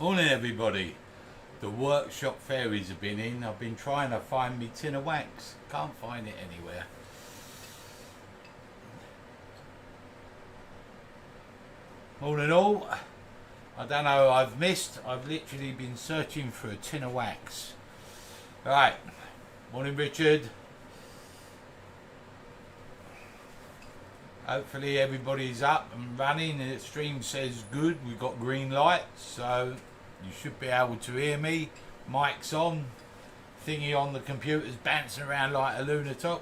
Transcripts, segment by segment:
Morning everybody. The workshop fairies have been in. I've been trying to find me tin of wax. Can't find it anywhere. Morning all. I don't know, I've literally been searching for a tin of wax. Right. Morning Richard. Hopefully everybody's up and running and the stream says good. We've got green lights, so you should be able to hear me. Mic's on. Thingy on the computer's bouncing around like a lunatic.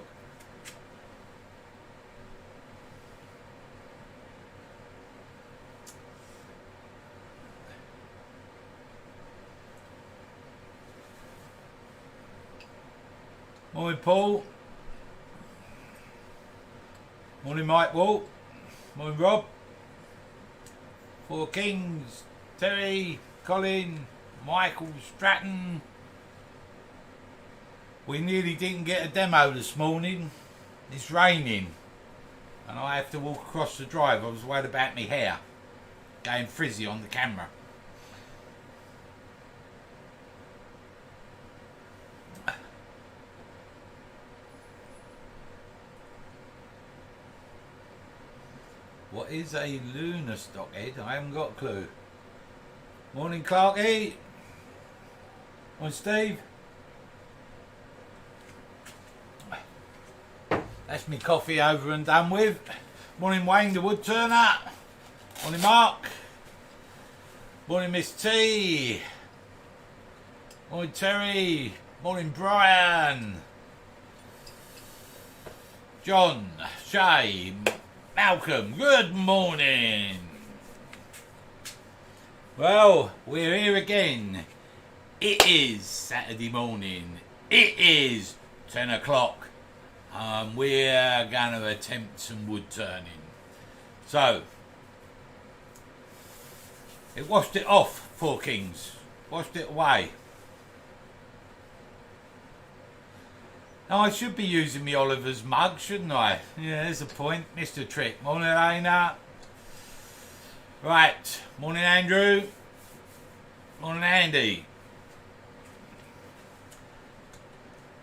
Morning Paul. Morning Mike Walt. Morning Rob. Four Kings. Terry. Colin. Michael Stratton. We nearly didn't get a demo this morning. It's raining. And I have to walk across the drive. I was worried about my hair. Going frizzy on the camera. What is a lunar stockhead? I haven't got a clue. Morning Clarky. Morning Steve. That's me coffee over and done with. Morning Wayne the Woodturner. Morning Mark. Morning Miss T. Morning Terry. Morning Brian. John. Shay. Malcolm, good morning. Well, we're here again. It is Saturday morning. It is 10 o'clock. We're going to attempt some wood turning. So, it washed it off, Four Kings. Washed it away. Now I should be using me Oliver's mug, shouldn't I? Yeah, there's a point. Missed a trick. Morning, Elena. Right. Morning, Andrew. Morning, Andy.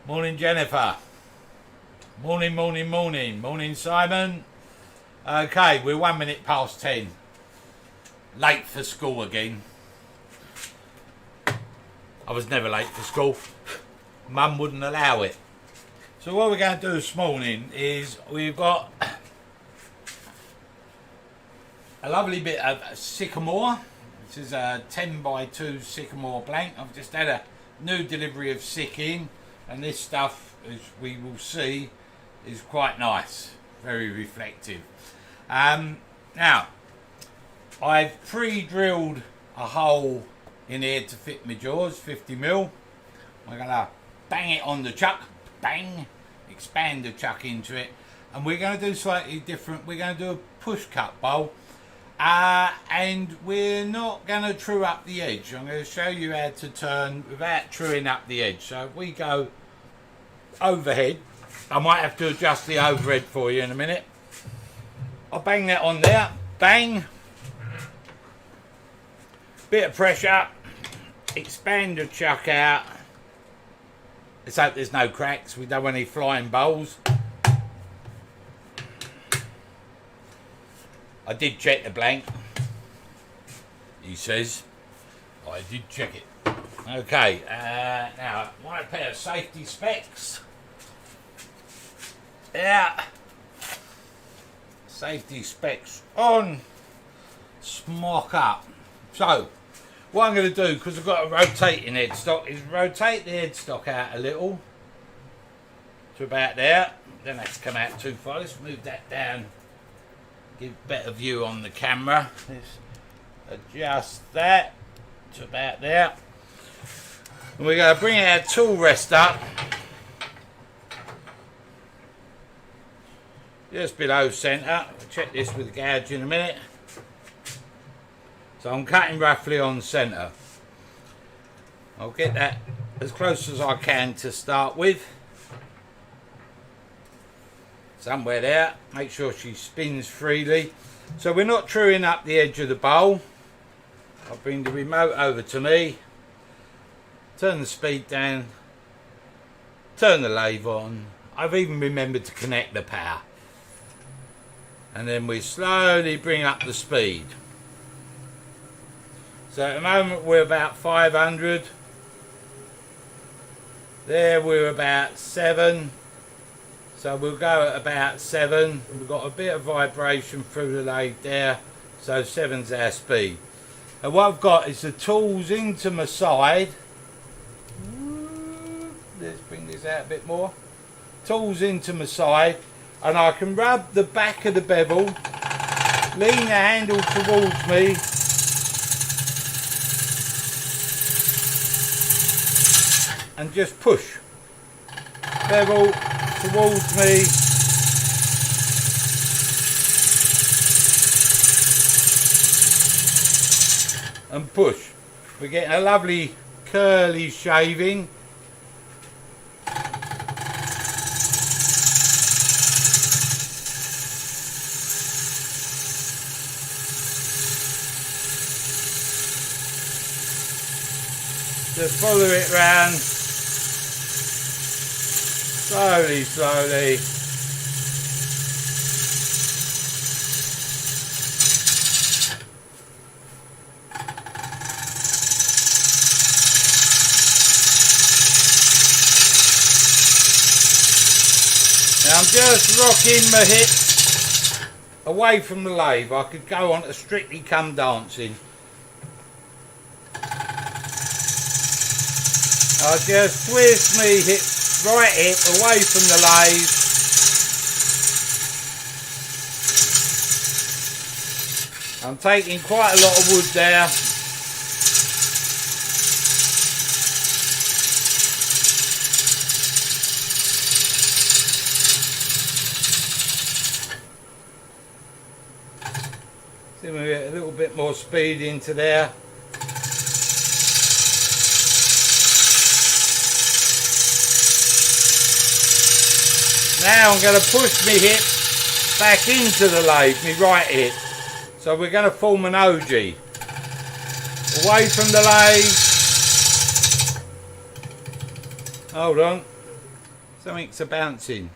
Morning, Jennifer. Morning, morning, morning. Morning, Simon. Okay, we're 1 minute past 10. Late for school again. I was never late for school. Mum wouldn't allow it. So what we're going to do this morning is we've got a lovely bit of sycamore. This is a 10 by 2 sycamore blank. I've just had a new delivery of sick in, and this stuff, as we will see, is quite nice, very reflective. Now, I've pre-drilled a hole in here to fit my jaws, 50mm. We're going to bang it on the chuck, bang. Expand the chuck into it, and we're going to do slightly different. We're going to do a push cut bowl, and we're not going to true up the edge. I'm going to show you how to turn without truing up the edge. So if we go overhead, I might have to adjust the overhead for you in a minute. I'll bang that on there, bang, bit of pressure, expand the chuck out. Let's hope there's no cracks. We don't want any flying bowls. I did check the blank. He says. I did check it. Okay. Now, my pair of safety specs. Yeah. Safety specs on. Smock up. So, what I'm going to do, because I've got a rotating headstock, is rotate the headstock out a little to about there. Don't have to come out too far. Let's move that down, give a better view on the camera. Let's adjust that to about there. And we're going to bring our tool rest up just below centre. We'll check this with the gouge in a minute. So I'm cutting roughly on centre. I'll get that as close as I can to start with. Somewhere there. Make sure she spins freely. So we're not truing up the edge of the bowl. I'll bring the remote over to me, turn the speed down, turn the lathe on. I've even remembered to connect the power. And then we slowly bring up the speed. So at the moment we're about 500. There we're about 7. So we'll go at about 7. We've got a bit of vibration through the lathe there. So 7's our speed. And what I've got is the tools into my side. Let's bring this out a bit more. Tools into my side. And I can rub the back of the bevel, lean the handle towards me, and just push. Bevel towards me. And push. We're getting a lovely curly shaving. Just follow it round, slowly, slowly. Now I'm just rocking my hips away from the lathe. I could go on to Strictly Come Dancing. I just twist me right hip away from the lathe. I'm taking quite a lot of wood there. See, we get a little bit more speed into there. Now I'm going to push my hip back into the lathe, my right hip. So we're going to form an OG. Away from the lathe. Hold on. Something's a bouncing.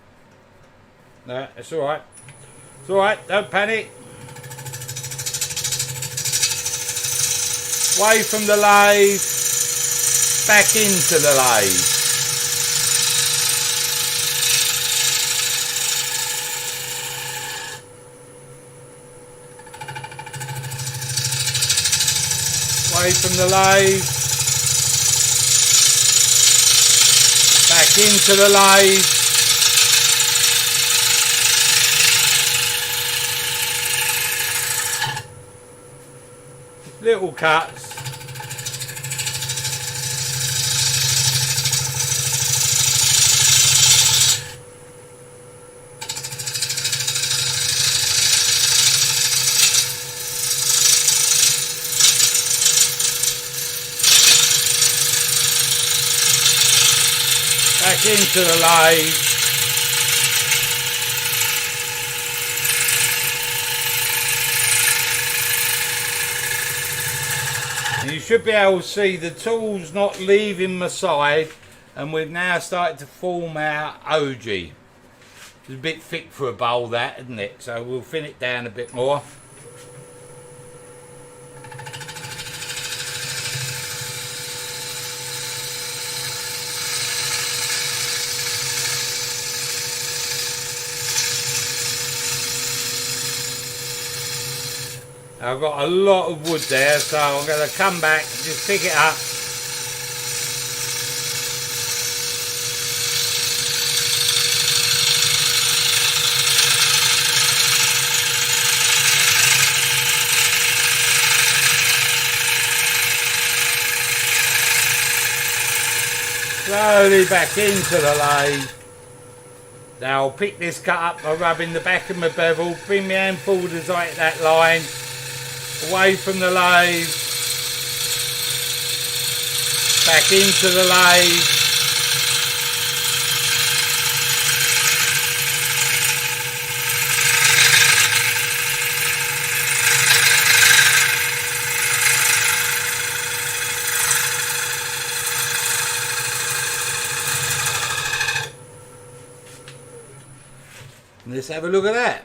No, it's alright. It's alright, don't panic. Away from the lathe. Back into the lathe. Away from the lathe, back into the lathe, little cuts. Back into the lathe. And you should be able to see the tools not leaving my side, and we've now started to form our OG. It's a bit thick for a bowl, that, isn't it? So we'll thin it down a bit more. I've got a lot of wood there, so I'm going to come back and just pick it up. Slowly back into the lathe. Now I'll pick this cut up by rubbing the back of my bevel, bring my hand forward as I hit that line. Away from the lathe, back into the lathe, Let's have a look at that.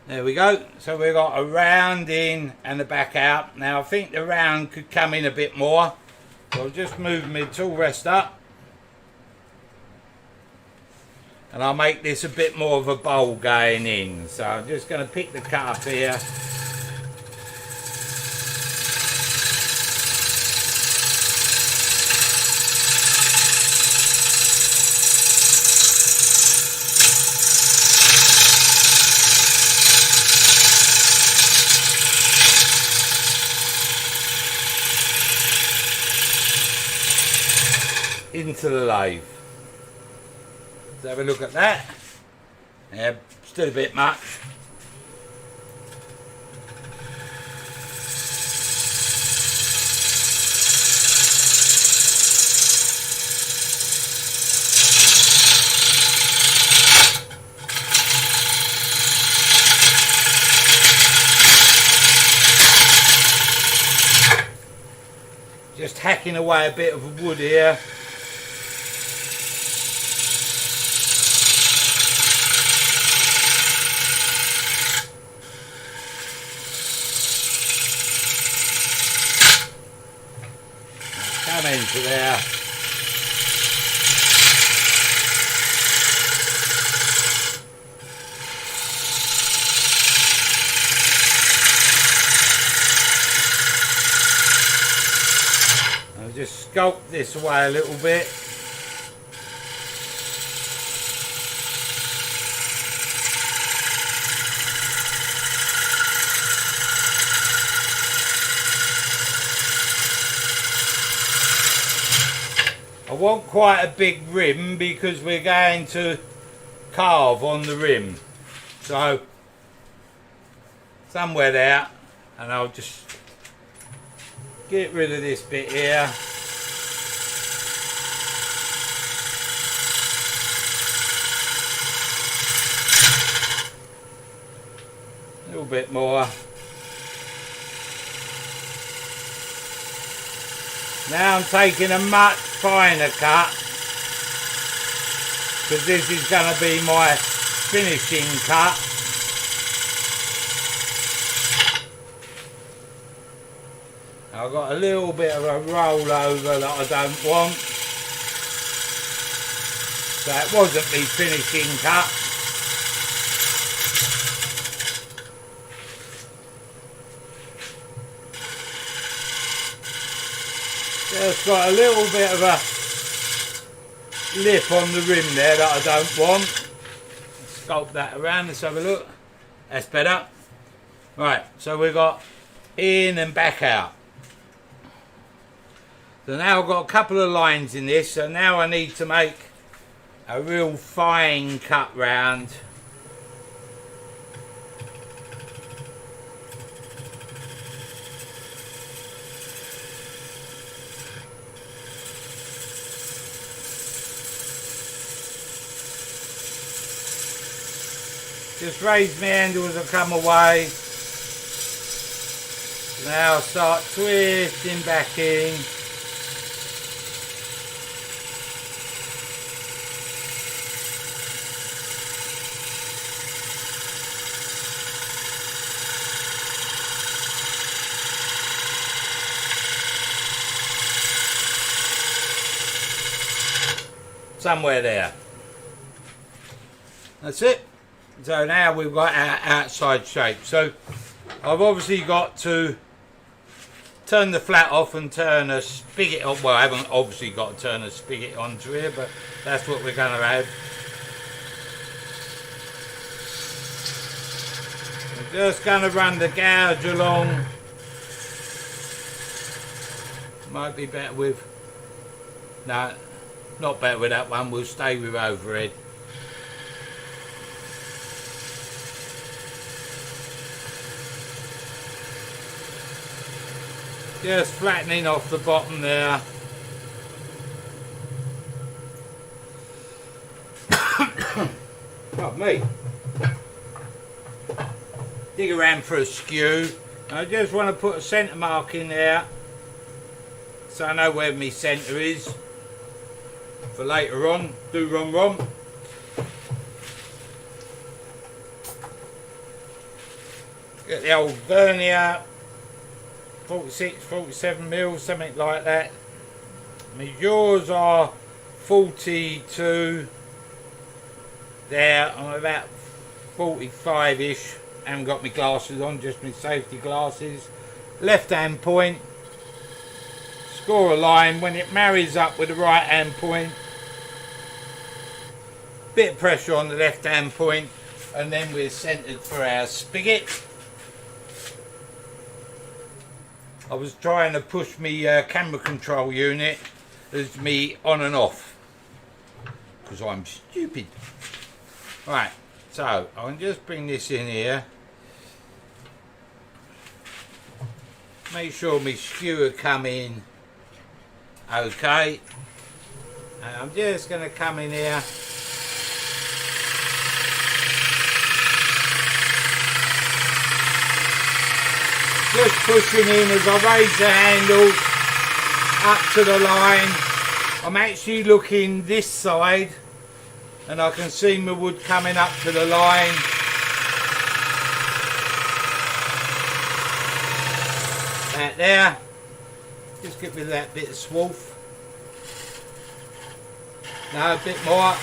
There we go. So we've got a round in and the back out. Now I think the round could come in a bit more. So I'll just move my tool rest up. And I'll make this a bit more of a bowl going in. So I'm just going to pick the cut up here. Into the lathe. Let's have a look at that. Yeah, still a bit much. Just hacking away a bit of wood here. Come into there. I'll just sculpt this away a little bit. I want quite a big rim because we're going to carve on the rim. So somewhere there, and I'll just get rid of this bit here. A little bit more. Now I'm taking a much finer cut because this is going to be my finishing cut. I've got a little bit of a rollover that I don't want, so it wasn't my finishing cut. Just got a little bit of a lip on the rim there that I don't want. Sculpt that around, let's have a look. That's better. Right, so we've got in and back out. So now I've got a couple of lines in this, so now I need to make a real fine cut round. Just raise my handle as I come away. Now I'll start twisting back in. Somewhere there. That's it. So now we've got our outside shape. So I've obviously got to turn the flat off and turn a spigot on. Well, I haven't obviously got to turn a spigot onto here, but that's what we're going to have. I'm just going to run the gouge along. Might be better with... No, not better with that one. We'll stay with overhead. Just flattening off the bottom there. Pardon me. Dig around for a skew. I just want to put a centre mark in there so I know where my centre is for later on. Do rom. Get the old vernier, 46, 47 mil, something like that. My jaws are 42 there. I'm about 45-ish. I haven't got my glasses on, just my safety glasses. Left hand point. Score a line. When it marries up with the right hand point, bit of pressure on the left hand point, and then we're centered for our spigot. I was trying to push my camera control unit as me on and off because I'm stupid. Right, so I can just bring this in here. Make sure my skewer come in okay. And I'm just going to come in here. Just pushing in as I raise the handle up to the line. I'm actually looking this side and I can see my wood coming up to the line. That there. Just give me that bit of swoof. No, a bit more.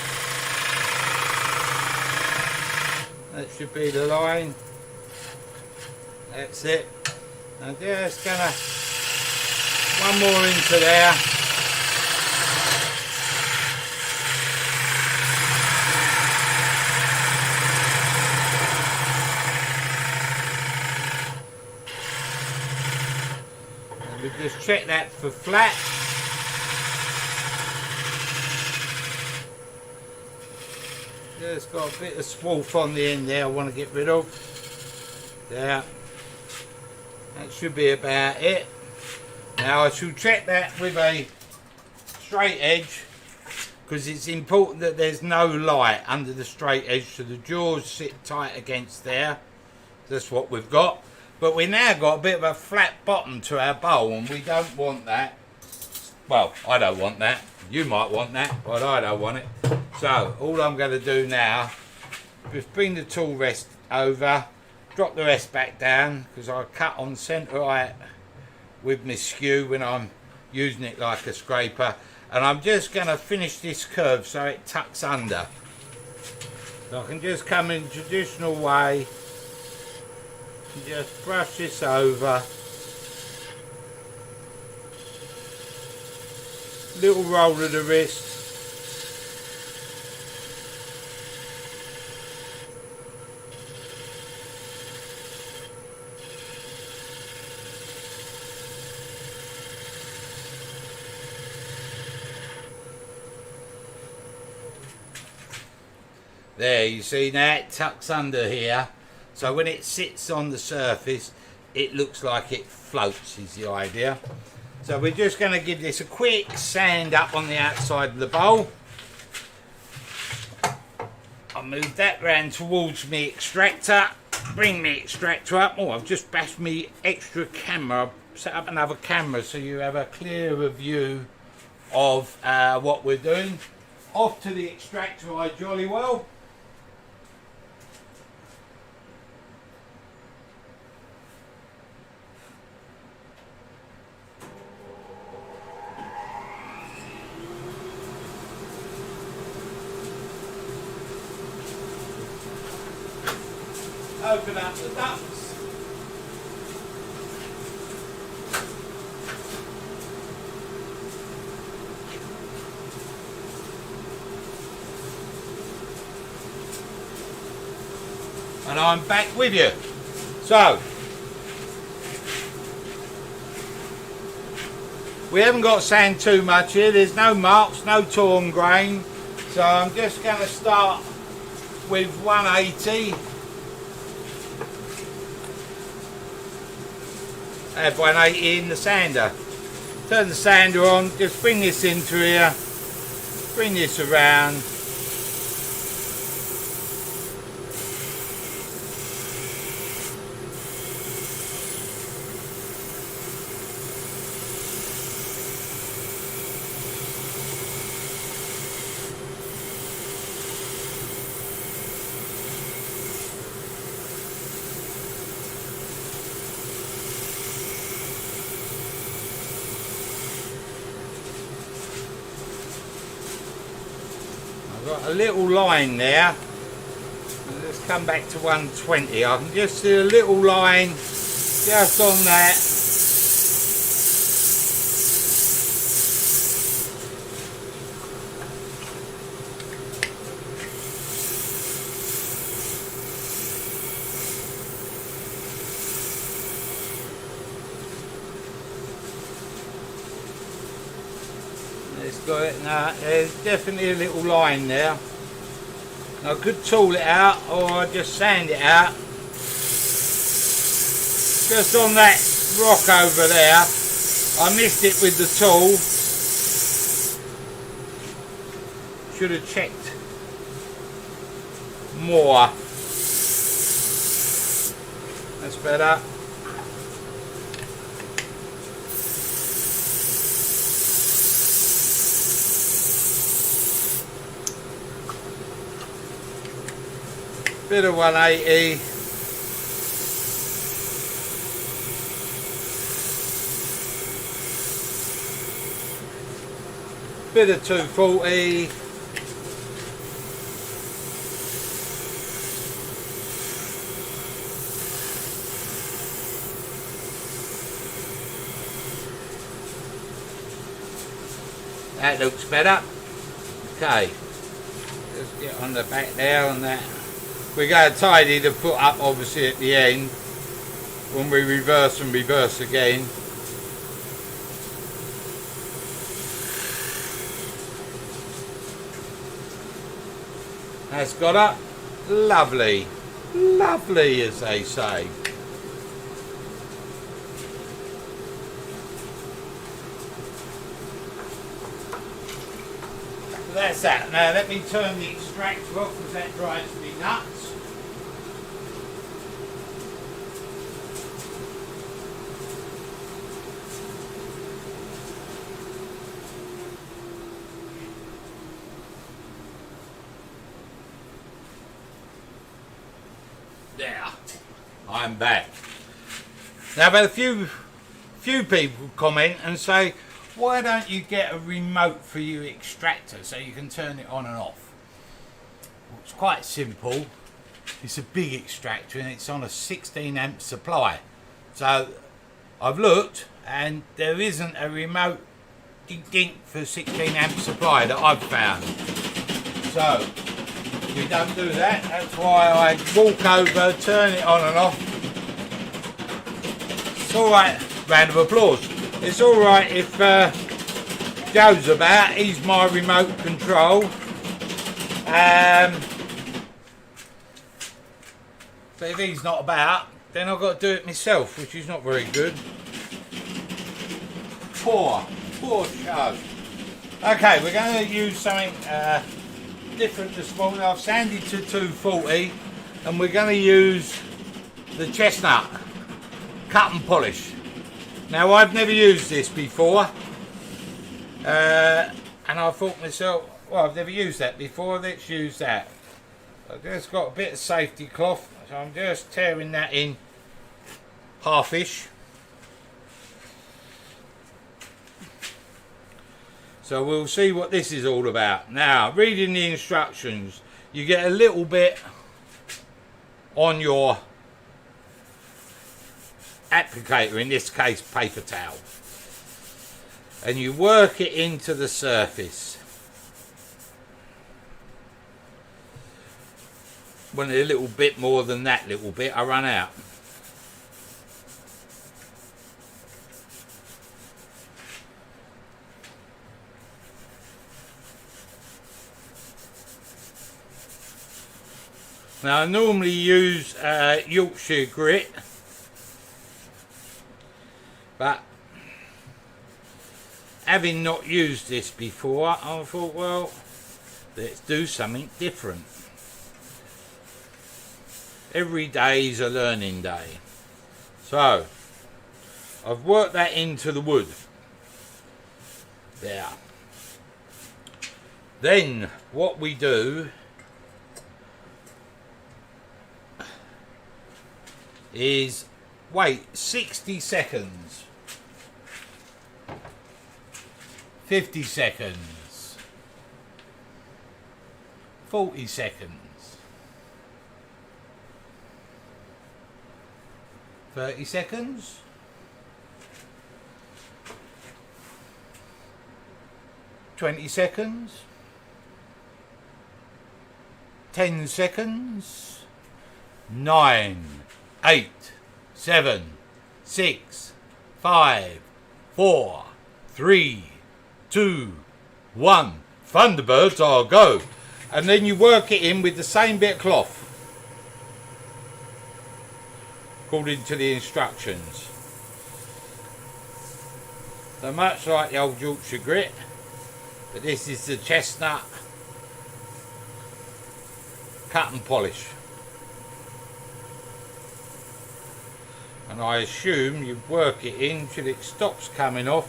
That should be the line. That's it. I'm just gonna one more into there. And we just check that for flat. Just got a bit of swoof on the end there I want to get rid of. There. That should be about it. Now I shall check that with a straight edge because it's important that there's no light under the straight edge so the jaws sit tight against there. That's what we've got. But we now got a bit of a flat bottom to our bowl and we don't want that. Well, I don't want that. You might want that, but I don't want it. So all I'm going to do now is bring the tool rest over. Drop the rest back down because I cut on centre right with my skew when I'm using it like a scraper, and I'm just going to finish this curve so it tucks under. So I can just come in traditional way and just brush this over. Little roll of the wrist. There, you see now it tucks under here, so when it sits on the surface it looks like it floats is the idea. So we're just going to give this a quick sand up on the outside of the bowl. I'll move that round towards me extractor, bring me extractor up. Oh, I've just bashed me extra camera. I've set up another camera so you have a clearer view of what we're doing. Off to the extractor I jolly well. Open up the ducts. And I'm back with you. So, we haven't got to sand too much here. There's no marks, no torn grain. So I'm just going to start with 180. Have 180 in the sander. Turn the sander on, just bring this into here, bring this around. I've got a little line there. Let's come back to 120. I can just see a little line just on that. It's got it now. There's definitely a little line there. I could tool it out or I'd just sand it out. Just on that rock over there, I missed it with the tool. Should have checked more. That's better. Bit of 180. Bit of 240. That looks better. Okay. Just get on the back there on that. We're going to tidy the foot up obviously at the end when we reverse and reverse again. That's got up. Lovely. Lovely, as they say. So that's that. Now let me turn the extractor off because that drives me nuts. There, I'm back. Now I've had a few people comment and say, why don't you get a remote for your extractor so you can turn it on and off? Well, it's quite simple. It's a big extractor and it's on a 16 amp supply. So I've looked and there isn't a remote dink for 16 amp supply that I've found. So we don't do that. That's why I walk over, turn it on and off. It's alright. Round of applause. It's alright if Joe's about. He's my remote control. But if he's not about, then I've got to do it myself, which is not very good. Poor show. Okay, we're going to use something different this morning. I've sanded to 240 and we're going to use the Chestnut cut and polish. Now I've never used this before and I thought to myself, well, I've never used that before, let's use that. I've just got a bit of safety cloth, so I'm just tearing that in half-ish. So we'll see what this is all about. Now, reading the instructions, you get a little bit on your applicator, in this case paper towel, and you work it into the surface. When a little bit more than that little bit, I run out. Now I normally use Yorkshire grit, but having not used this before, I thought, well, let's do something different. Every day is a learning day. So I've worked that into the wood. There. Then what we do is wait 60 seconds, 50 seconds, 40 seconds, 30 seconds, 20 seconds, 10 seconds, 9, 8, 7, 6, 5, 4, 3, 2, 1. Thunderbirds, I'll go. And then you work it in with the same bit of cloth, according to the instructions. So much like the old Yorkshire grit, but this is the chestnut cut and polish. And I assume you work it in till it stops coming off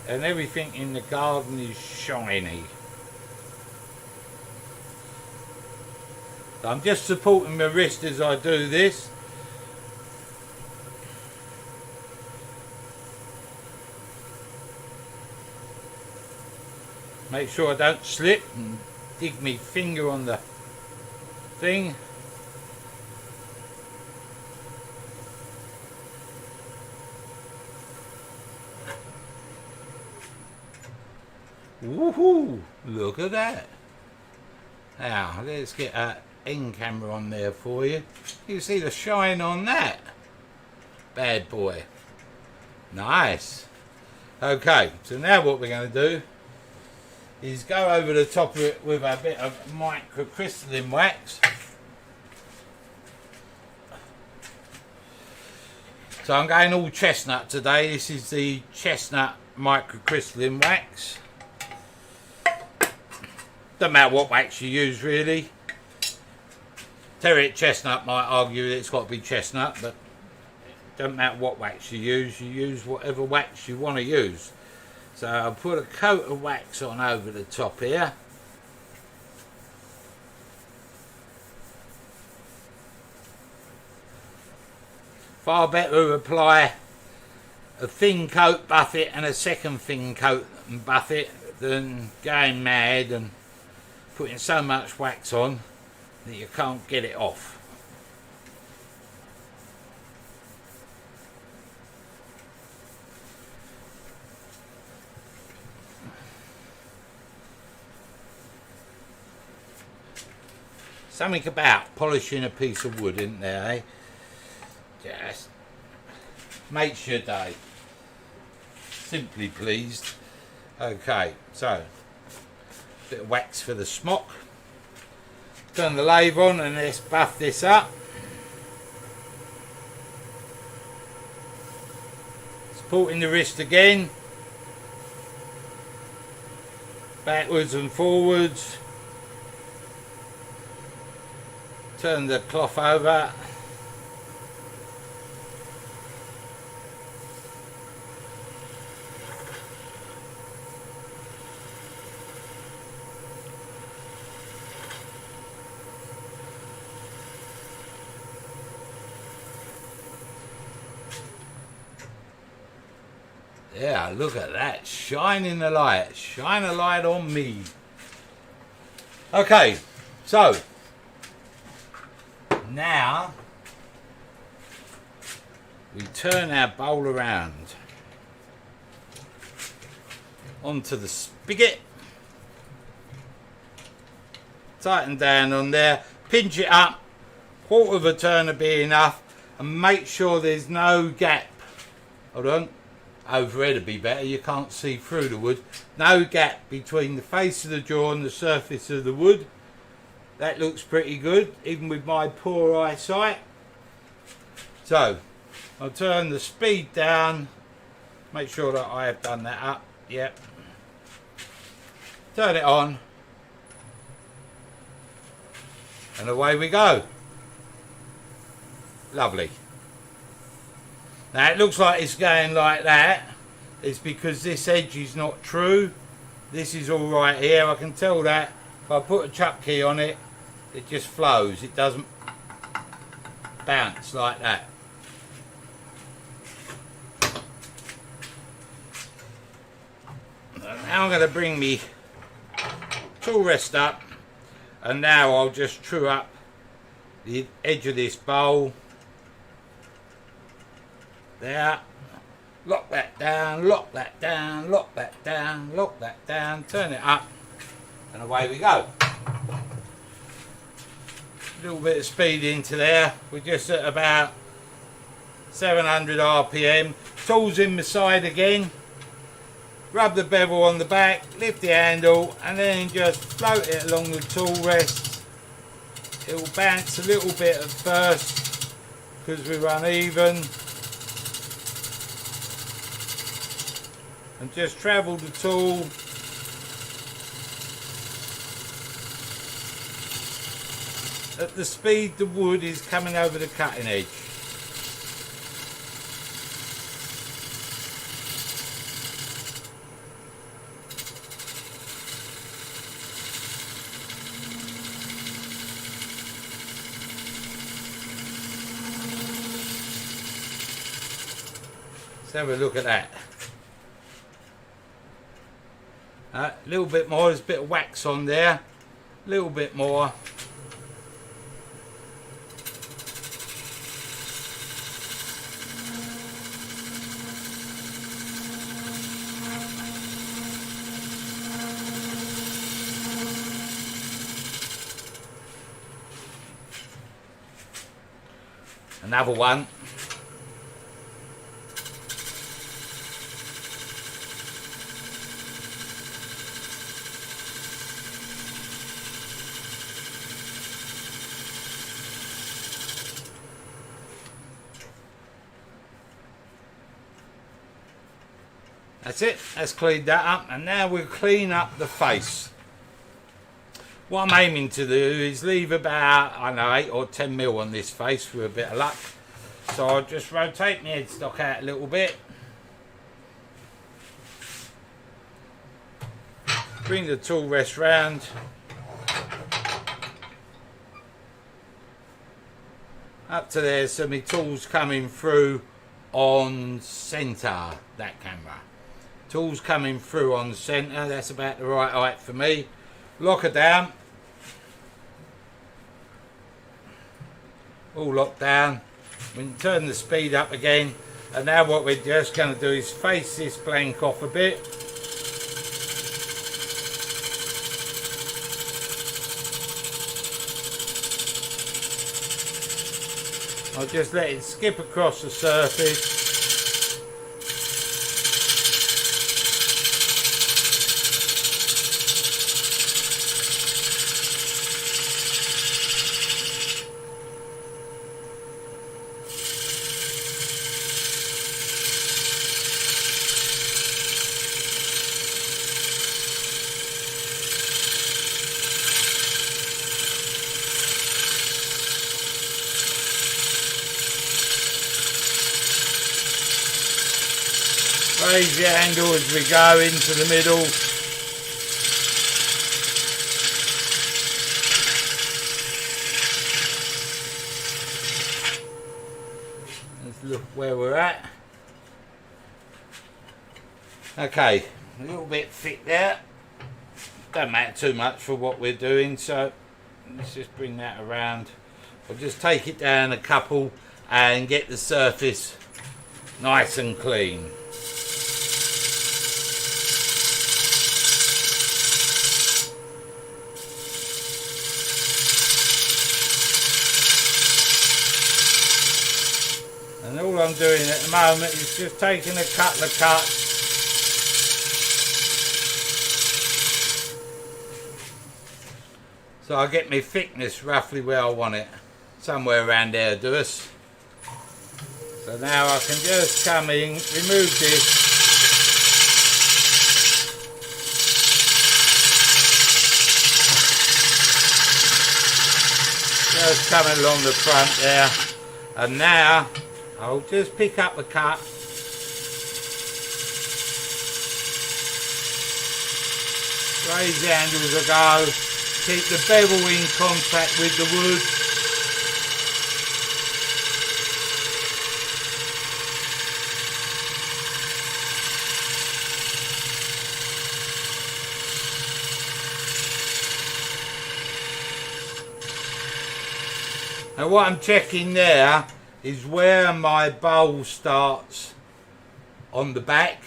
and everything in the garden is shiny. So I'm just supporting my wrist as I do this. Make sure I don't slip and dig my finger on the thing. Woohoo! Look at that. Now let's get an end camera on there for you. You can see the shine on that bad boy. Nice. Okay, so now what we're going to do is go over the top of it with a bit of microcrystalline wax. So I'm going all chestnut today. This is the chestnut microcrystalline wax. Doesn't matter what wax you use really. Terrier chestnut might argue that it's got to be chestnut, but it doesn't matter what wax you use whatever wax you want to use. So I'll put a coat of wax on over the top here. Far better to apply a thin coat, buff it, and a second thin coat and buff it than going mad and putting so much wax on that you can't get it off. Something about polishing a piece of wood, isn't there, eh? Just makes your day. Simply pleased. Okay, so bit of wax for the smock. Turn the lathe on and let's buff this up. Supporting the wrist again. Backwards and forwards. Turn the cloth over. Yeah, look at that, shining the light, shine a light on me. Okay, so now we turn our bowl around onto the spigot, tighten down on there, pinch it up, quarter of a turn will be enough, and make sure there's no gap. Hold on. Overhead would be better, you can't see through the wood. No gap between the face of the jaw and the surface of the wood. That looks pretty good, even with my poor eyesight. So, I'll turn the speed down, make sure that I have done that up, yep. Turn it on, and away we go. Lovely. Now it looks like it's going like that. It's because this edge is not true. This is all right here. I can tell that. If I put a chuck key on it, it just flows. It doesn't bounce like that. Now I'm going to bring me tool rest up And now I'll just true up the edge of this bowl. There. Lock that down, lock that down, lock that down, lock that down, turn it up, and away we go. A little bit of speed into there. We're just at about 700 RPM. Tools in the side again. Rub the bevel on the back, lift the handle, and then just float it along the tool rest. It will bounce a little bit at first because we're uneven. And just travel the tool at the speed the wood is coming over the cutting edge. Let's have a look at that. A little bit more, there's a bit of wax on there, a little bit more. Another one. That's it, let's clean that up, and now we'll clean up the face. What I'm aiming to do is leave about, I don't know, 8 or 10 mil on this face with a bit of luck. So I'll just rotate my headstock out a little bit. Bring the tool rest round. Up to there, so my tool's coming through on centre, that camera. Tools coming through on centre, that's about the right height for me. Lock her down. All locked down. We can turn the speed up again. And now what we're just going to do is face this blank off a bit. I'll just let it skip across the surface. Raise the handle as we go into the middle. Let's look where we're at. Okay, a little bit thick there. Don't matter too much for what we're doing, so let's just bring that around. I'll just take it down a couple and get the surface nice and clean. And all I'm doing at the moment is just taking a couple of cuts. So I get my thickness roughly where I want it. Somewhere around there, do us. So now I can just come in, remove this. Just coming along the front there. And now I'll just pick up the cut. Raise the handle as I go. Keep the bevel in contact with the wood. And what I'm checking there is where my bowl starts on the back.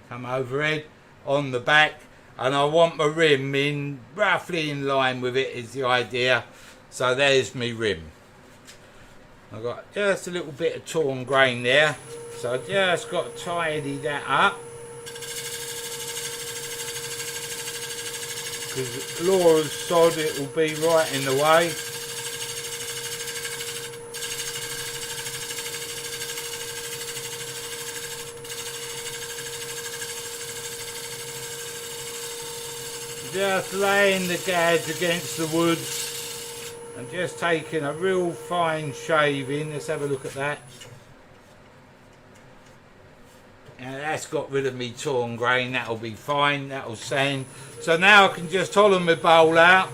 Come overhead on the back, and I want my rim in roughly in line with it is the idea. So there's my rim. I've got just a little bit of torn grain there, so I just got to tidy that up. Because Laura's sod, it will be right in the way. Just laying the gads against the wood and just taking a real fine shaving. Let's have a look at that. And that's got rid of me torn grain. That'll be fine. That'll sand. So now I can just hollow my bowl out.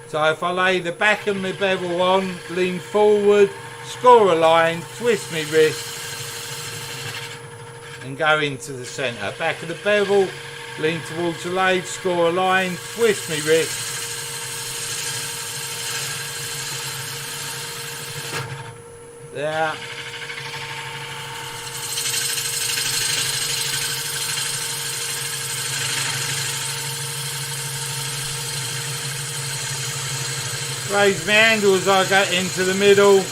So if I lay the back of my bevel on, lean forward, score a line, twist my wrist, and go into the centre. Back of the bevel, lean towards the lathe, score a line, twist my wrist. There. Raise my handle as I go into the middle.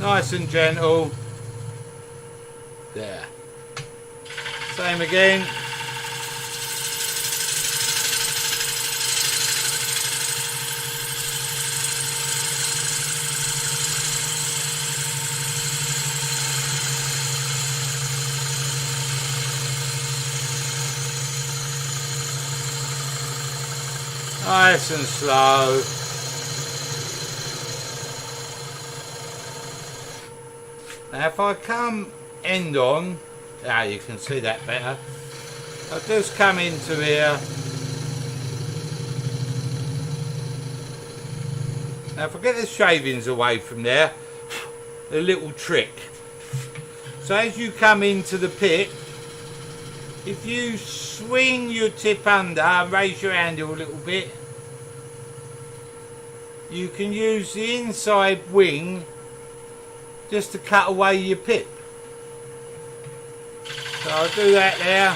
Nice and gentle. There. Same again. Nice and slow. Now if I come end on, you can see that better. I'll just come into here. Now if I get the shavings away from there, a little trick. So as you come into the pit, if you swing your tip under and raise your handle a little bit, you can use the inside wing just to cut away your pip. So I'll do that there,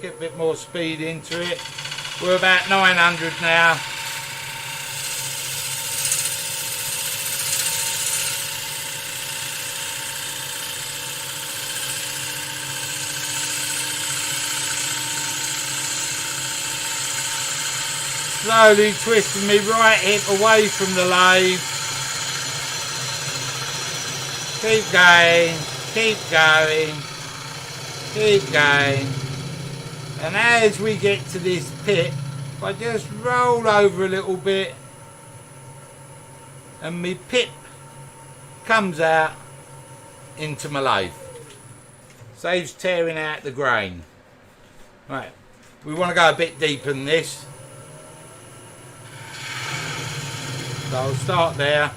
get a bit more speed into it. We're about 900 now. Slowly twisting me right hip away from the lathe. Keep going, keep going, keep going. And as we get to this pit, if I just roll over a little bit and my pip comes out into my lathe. Saves tearing out the grain. Right, we want to go a bit deeper than this. So I'll start there.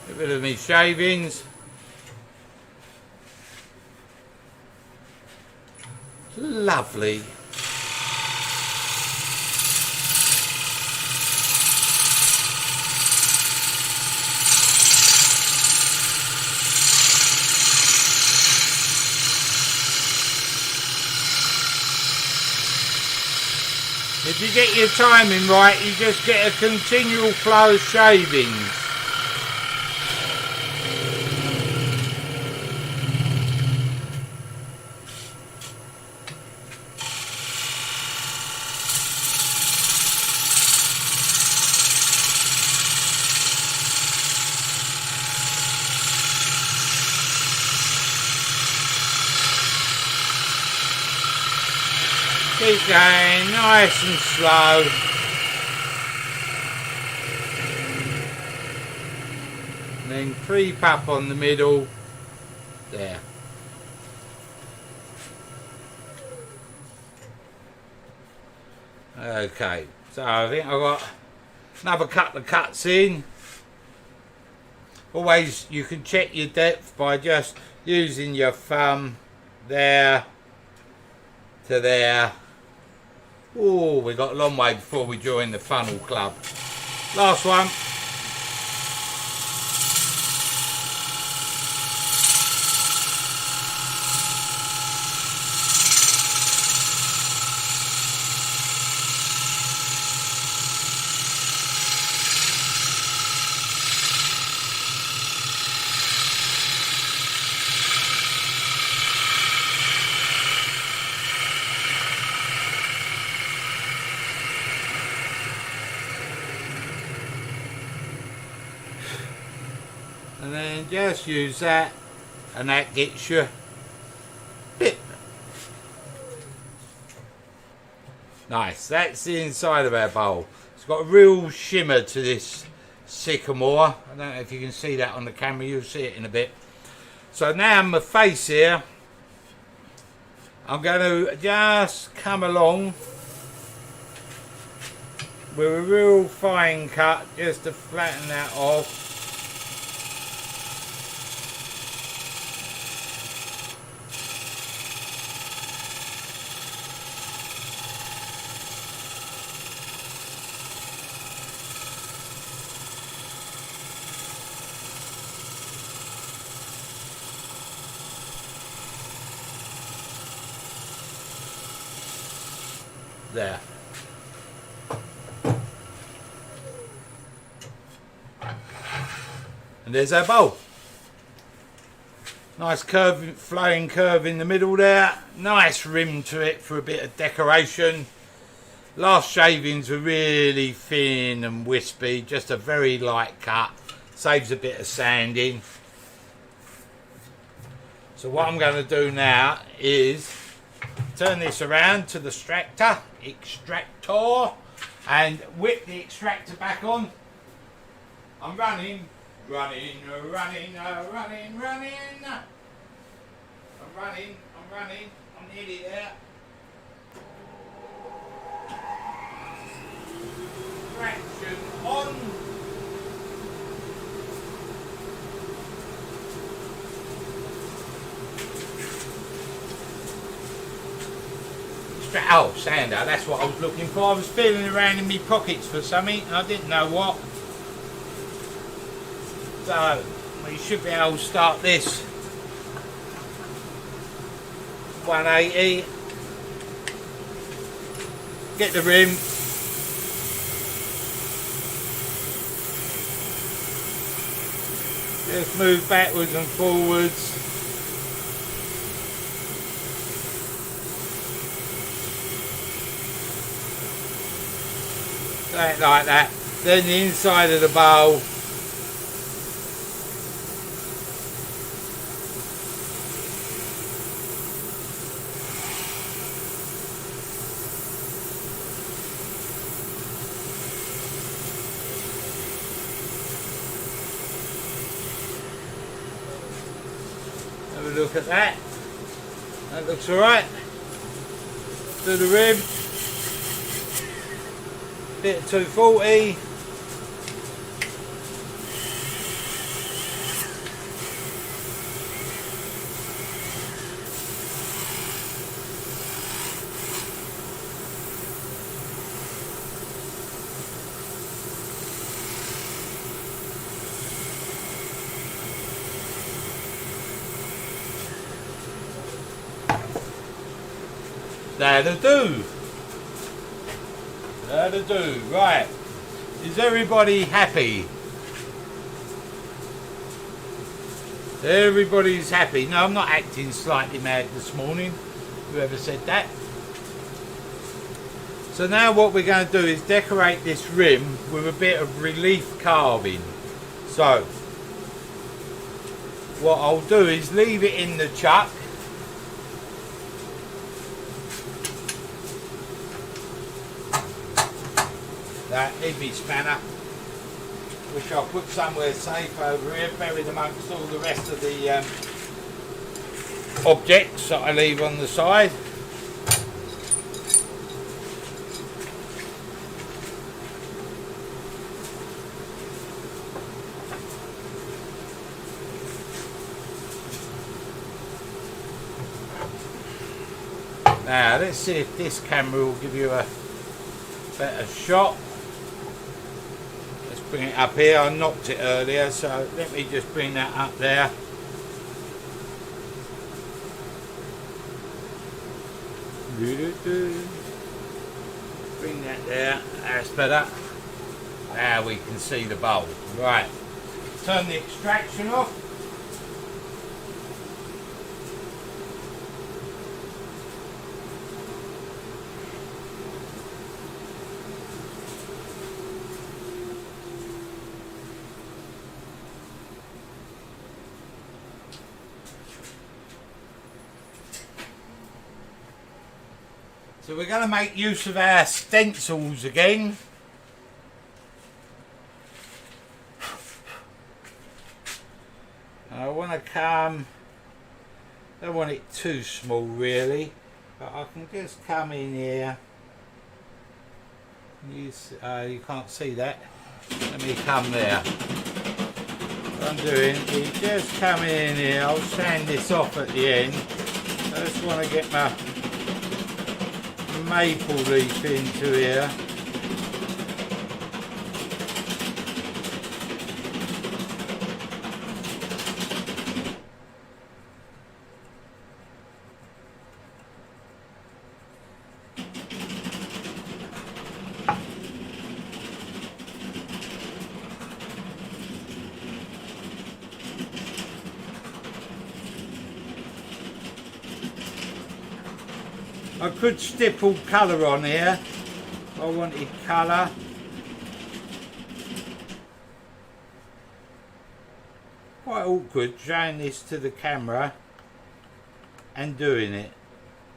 Get rid of me shavings. Lovely. If you get your timing right, you just get a continual flow of shavings. Keep going nice and slow. And then creep up on the middle. There. Okay, so I think I've got another couple of cuts in. Always you can check your depth by just using your thumb there to there. Oh, we got a long way before we join the funnel club. Last one. And then just use that, and that gets you bit. Nice, that's the inside of our bowl. It's got a real shimmer to this sycamore. I don't know if you can see that on the camera, you'll see it in a bit. So now my face here, I'm going to just come along with a real fine cut just to flatten that off. There. And there's our bowl. Nice curve, flowing curve in the middle there. Nice rim to it for a bit of decoration. Last shavings were really thin and wispy, just a very light cut. Saves a bit of sanding. So what I'm going to do now is turn this around to the extractor, and whip the extractor back on. I'm running. I'm nearly there. Traction on. Oh, sander, that's what I was looking for. I was feeling around in my pockets for something and I didn't know what. So, we should be able to start this 180. Get the rim. Just move backwards and forwards. Like that. Then the inside of the bowl. Have a look at that. That looks alright. Do the rim. Bit of 240. That'll do. That'll do. Right. Is everybody happy? Everybody's happy. No, I'm not acting slightly mad this morning. Whoever said that. So now what we're going to do is decorate this rim with a bit of relief carving. So what I'll do is leave it in the chuck. that. Need me spanner, which I'll put somewhere safe over here, buried amongst all the rest of the objects that I leave on the side. Now let's see if this camera will give you a better shot. Let's bring it up here. I knocked it earlier, so let me just bring that up there. Bring that there. That's better. Now we can see the bowl. Right. Turn the extraction off. So we're going to make use of our stencils again. I want to come, don't want it too small really, but I can just come in here. You can't see that. Let me come there. What I'm doing is just come in here. I'll sand this off at the end. I just want to get my maple leaf into here. I could stipple colour on here if I wanted colour. Quite awkward showing this to the camera and doing it.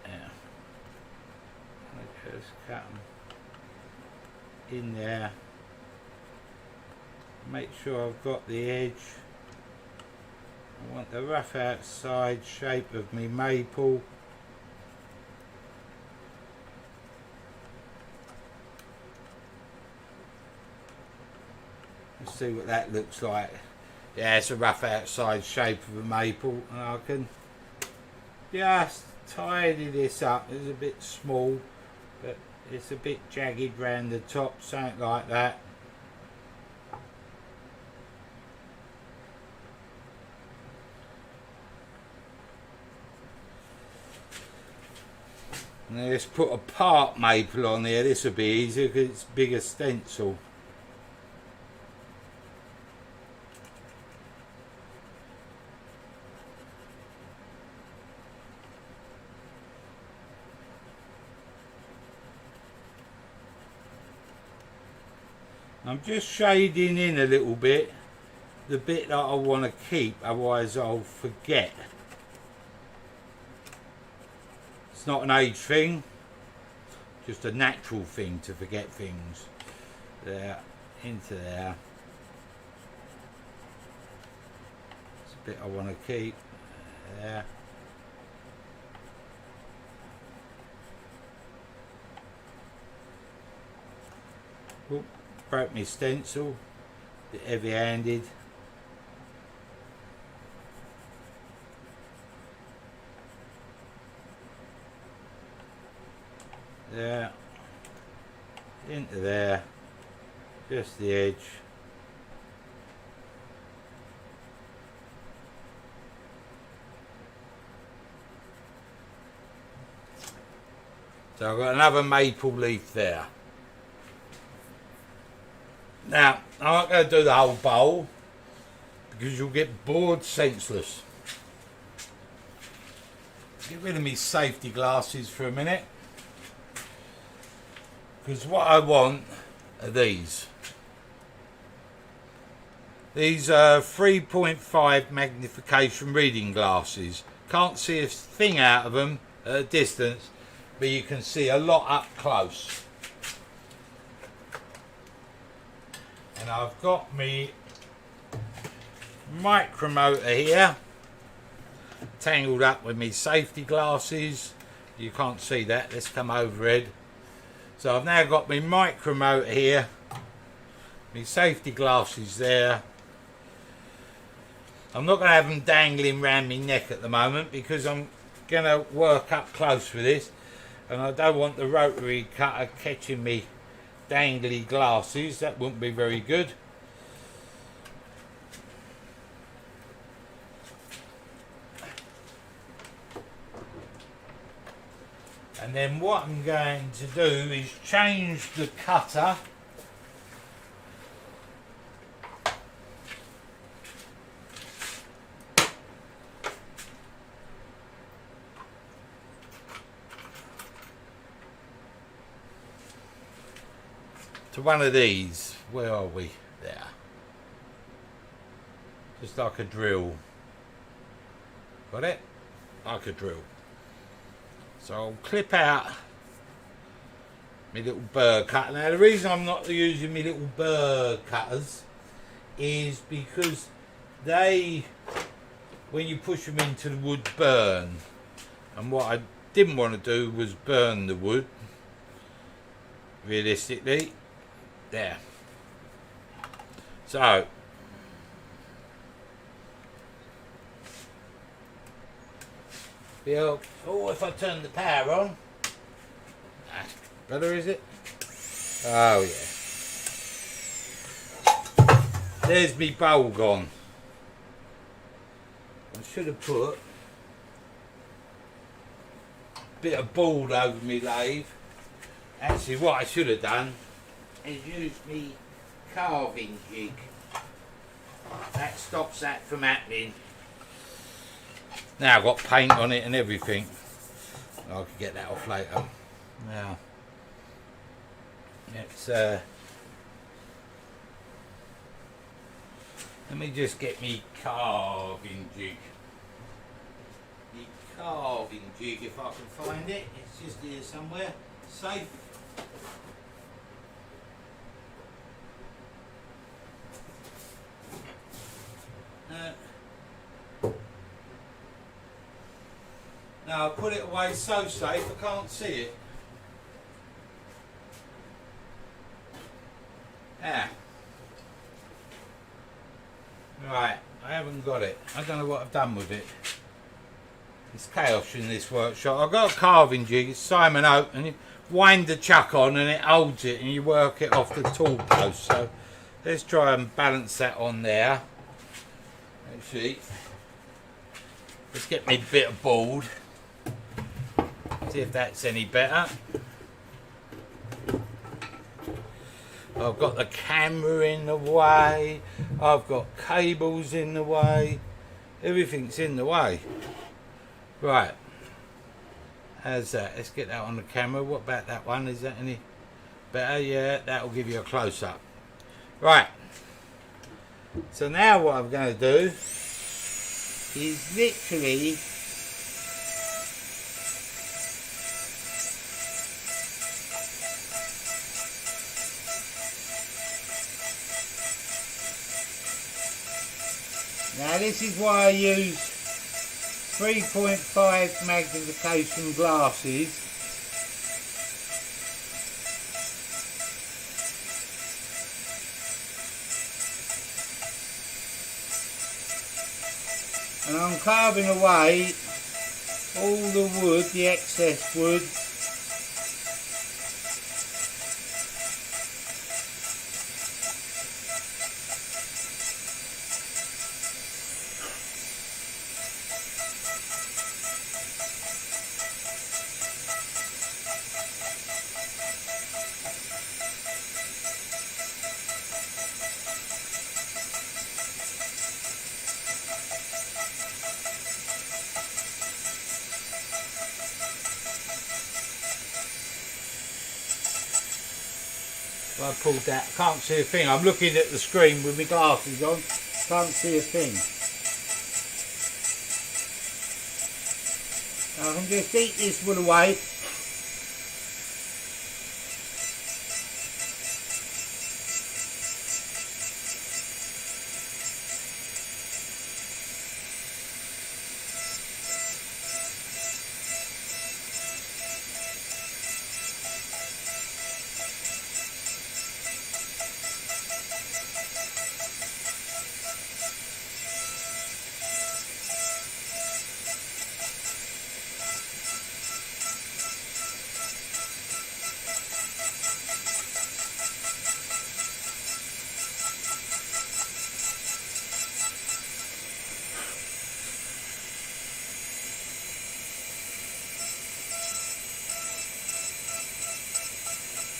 Yeah. Just cut them in there. Make sure I've got the edge. I want the rough outside shape of my maple. Let's see what that looks like. Yeah, it's a rough outside shape of a maple, and I can just tidy this up. It's a bit small, but it's a bit jagged round the top, something like that. And let's put a part maple on there. This will be easier because it's bigger stencil. I'm just shading in a little bit, the bit that I want to keep, otherwise I'll forget. It's not an age thing, just a natural thing to forget things. There, into there. It's a bit I want to keep. There. Oop. Broke my stencil, a bit heavy handed. There, into there, just the edge. So I've got another maple leaf there. Now, I'm not going to do the whole bowl because you'll get bored senseless. Get rid of my safety glasses for a minute, because what I want are these. These are 3.5 magnification reading glasses. Can't see a thing out of them at a distance, but you can see a lot up close. And I've got me micromotor here, tangled up with me safety glasses. You can't see that, let's come overhead. So I've now got my micromotor here, my safety glasses there. I'm not going to have them dangling around my neck at the moment because I'm going to work up close with this, and I don't want the rotary cutter catching me dangly glasses. That wouldn't be very good. And then what I'm going to do is change the cutter to one of these. Where are we? There. Just like a drill. Got it? Like a drill. So I'll clip out my little burr cutter. Now the reason I'm not using my little burr cutters is because they, when you push them into the wood, burn. And what I didn't want to do was burn the wood, realistically. There. So oh, if I turn the power on, better is it? Oh yeah. There's me bowl gone. I should have put a bit of board over me lathe. Actually, what I should have done is use me carving jig. That stops that from happening. Now I've got paint on it and everything. I can get that off later. Now, let's let me just get me carving jig. Me carving jig, if I can find it. It's just here somewhere. Safe. Now I put it away so safe I can't see it. Ah. Right, I haven't got it. I don't know what I've done with it. It's chaos in this workshop. I've got a carving jig, it's Simon Oak, and you wind the chuck on and it holds it and you work it off the tool post. So let's try and balance that on there. Let's see. Let's get me a bit of board. See if that's any better. I've got the camera in the way. I've got cables in the way. Everything's in the way. Right. How's that? Let's get that on the camera. What about that one? Is that any better? Yeah, that'll give you a close-up. Right. So now what I'm going to do is literally now this is why I use 3.5 magnification glasses. And I'm carving away all the wood, the excess wood. I pulled that, can't see a thing. I'm looking at the screen with my glasses on, can't see a thing. I can just eat this wood away.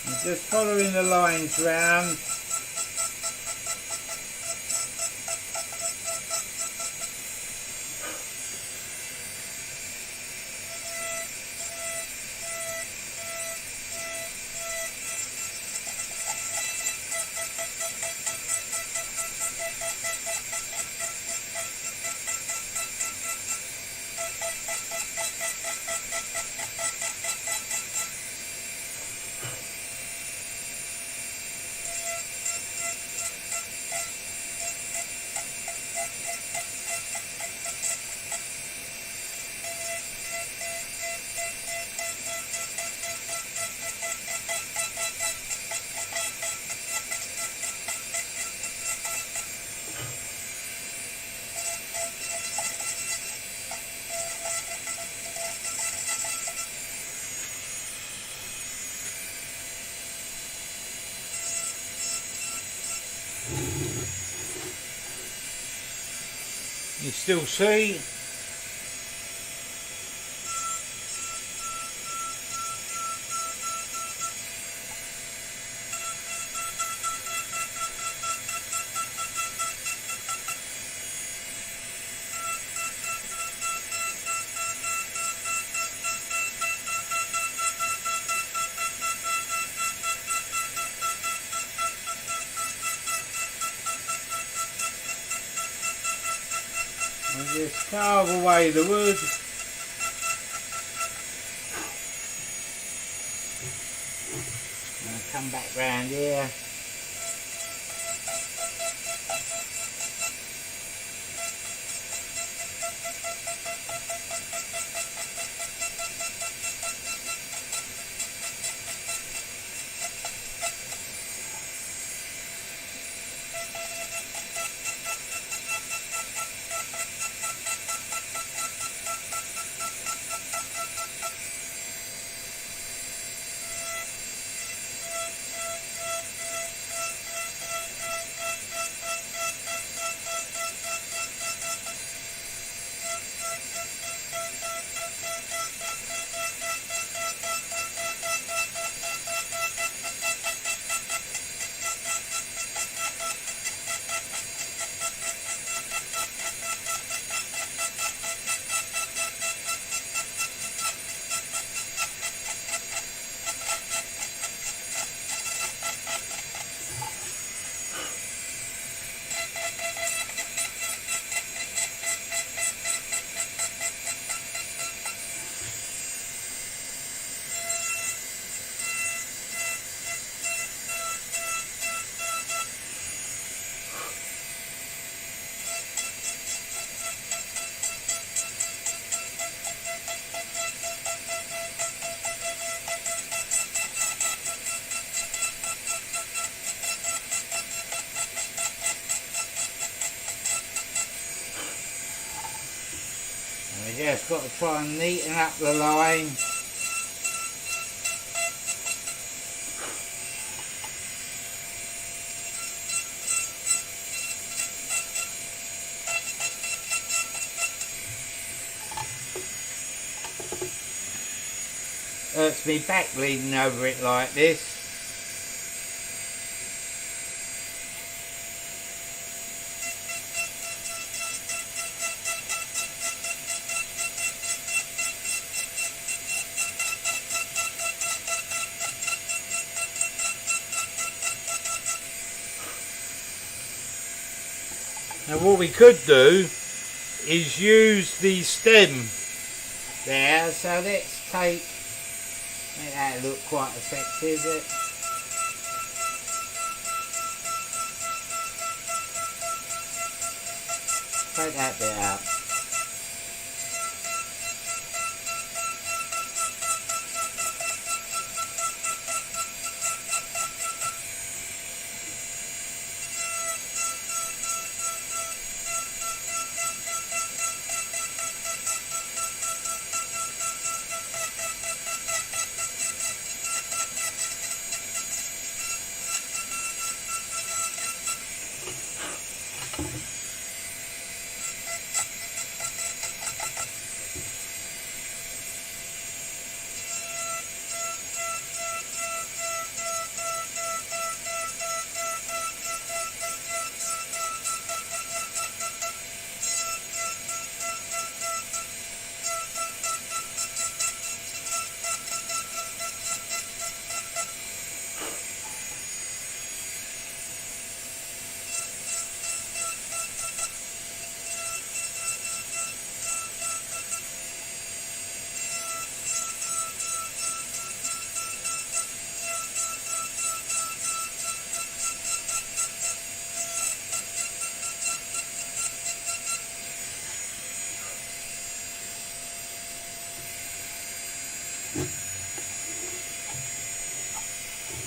I'm just following the lines round. You still see I just carve away the wood. And I'll come back round here. We just got to try and neaten up the line. Hurts me back bleeding over it like this. Now what we could do is use the stem there, so let's make that look quite effective. Take that bit out.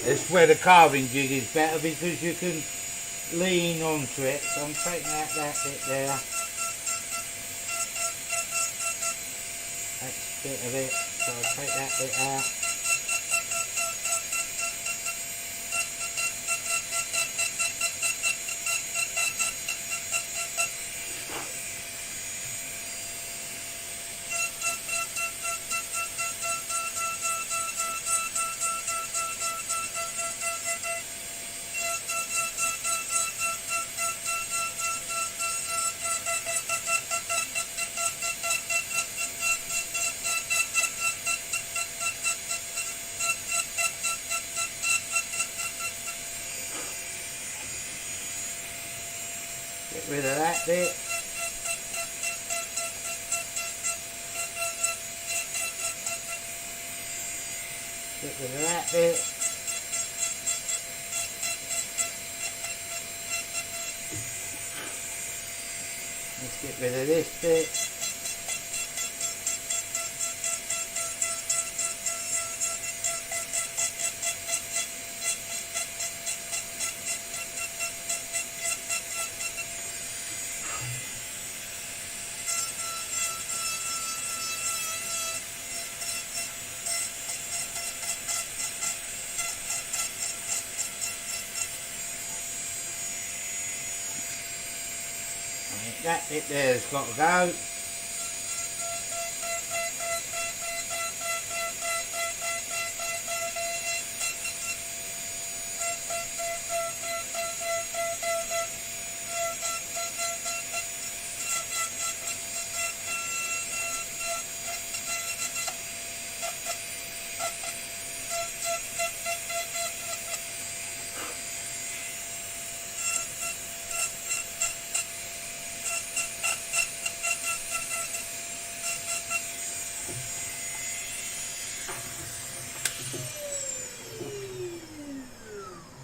It's where the carving jig is better because you can lean onto it. So I'm taking out that bit there. That's a bit of it. So I'll take that bit out. Get rid of that bit. Get rid of that bit. Let's get rid of this bit. That bit there's got to go.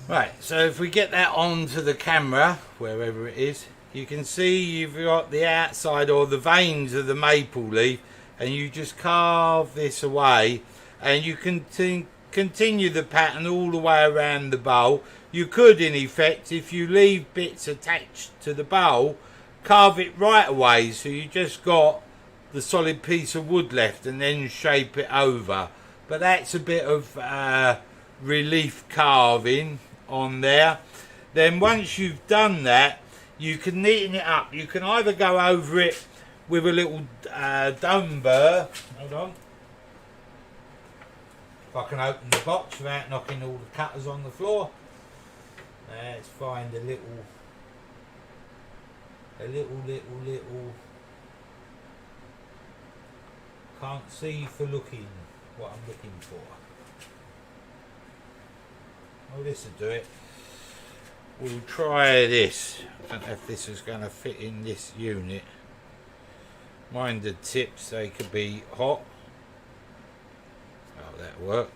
Right, so if we get that onto the camera, wherever it is, you can see you've got the outside or the veins of the maple leaf, and you just carve this away, and you can continue the pattern all the way around the bowl. You could, in effect, if you leave bits attached to the bowl, carve it right away, so you just got the solid piece of wood left, and then shape it over. But that's a bit of relief carving on there. Then once you've done that, you can neaten it up. You can either go over it with a little dome burr. Hold on. If I can open the box without knocking all the cutters on the floor. Let's find a little can't see for looking what I'm looking for. Oh, this will do it. We'll try this. I don't know if this is going to fit in this unit. Mind the tips, they could be hot. Oh, that'll work.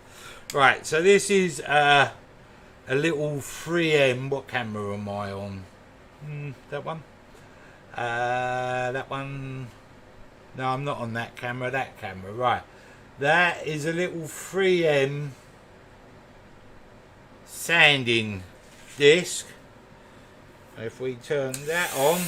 Right, so this is a little 3M. What camera am I on? That one? That one? No, I'm not on that camera. That camera, right. That is a little 3M sanding disc. If we turn that on,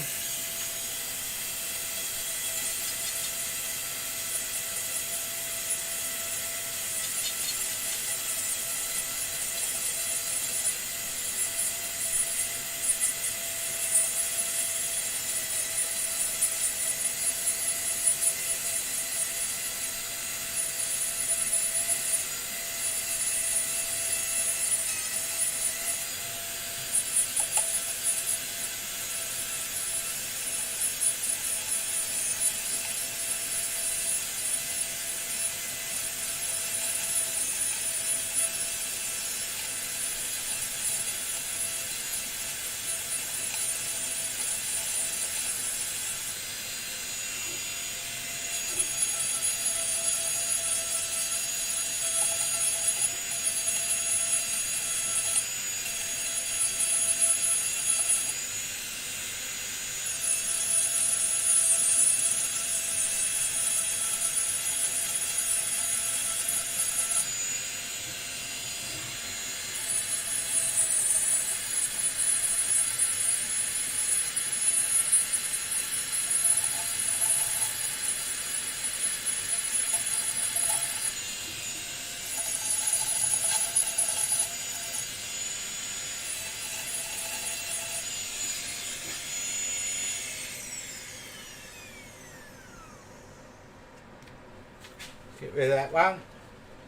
rid of that one.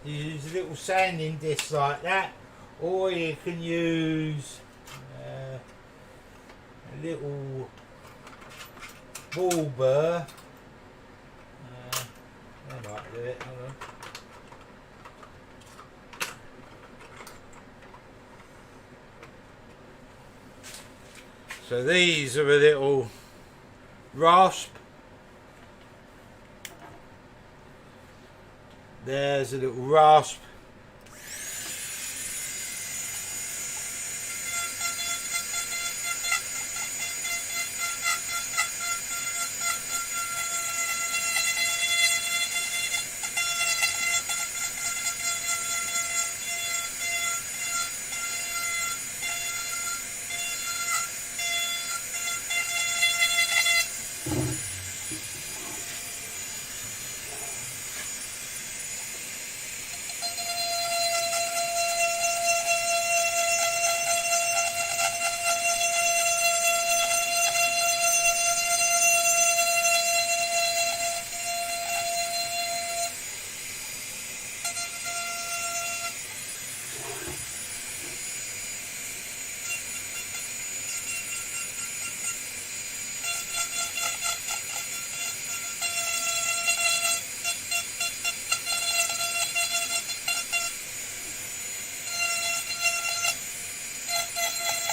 You use a little sanding disc like that, or you can use a little ball burr. I might do it, hold on. So these are a little rasp. There's a little rasp.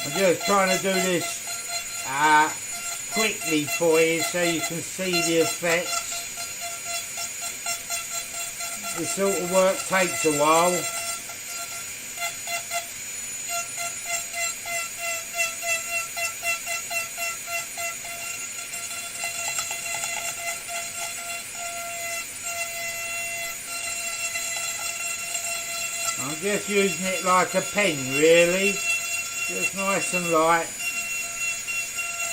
I'm just trying to do this quickly for you so you can see the effects. This sort of work takes a while. I'm just using it like a pen really. Just nice and light.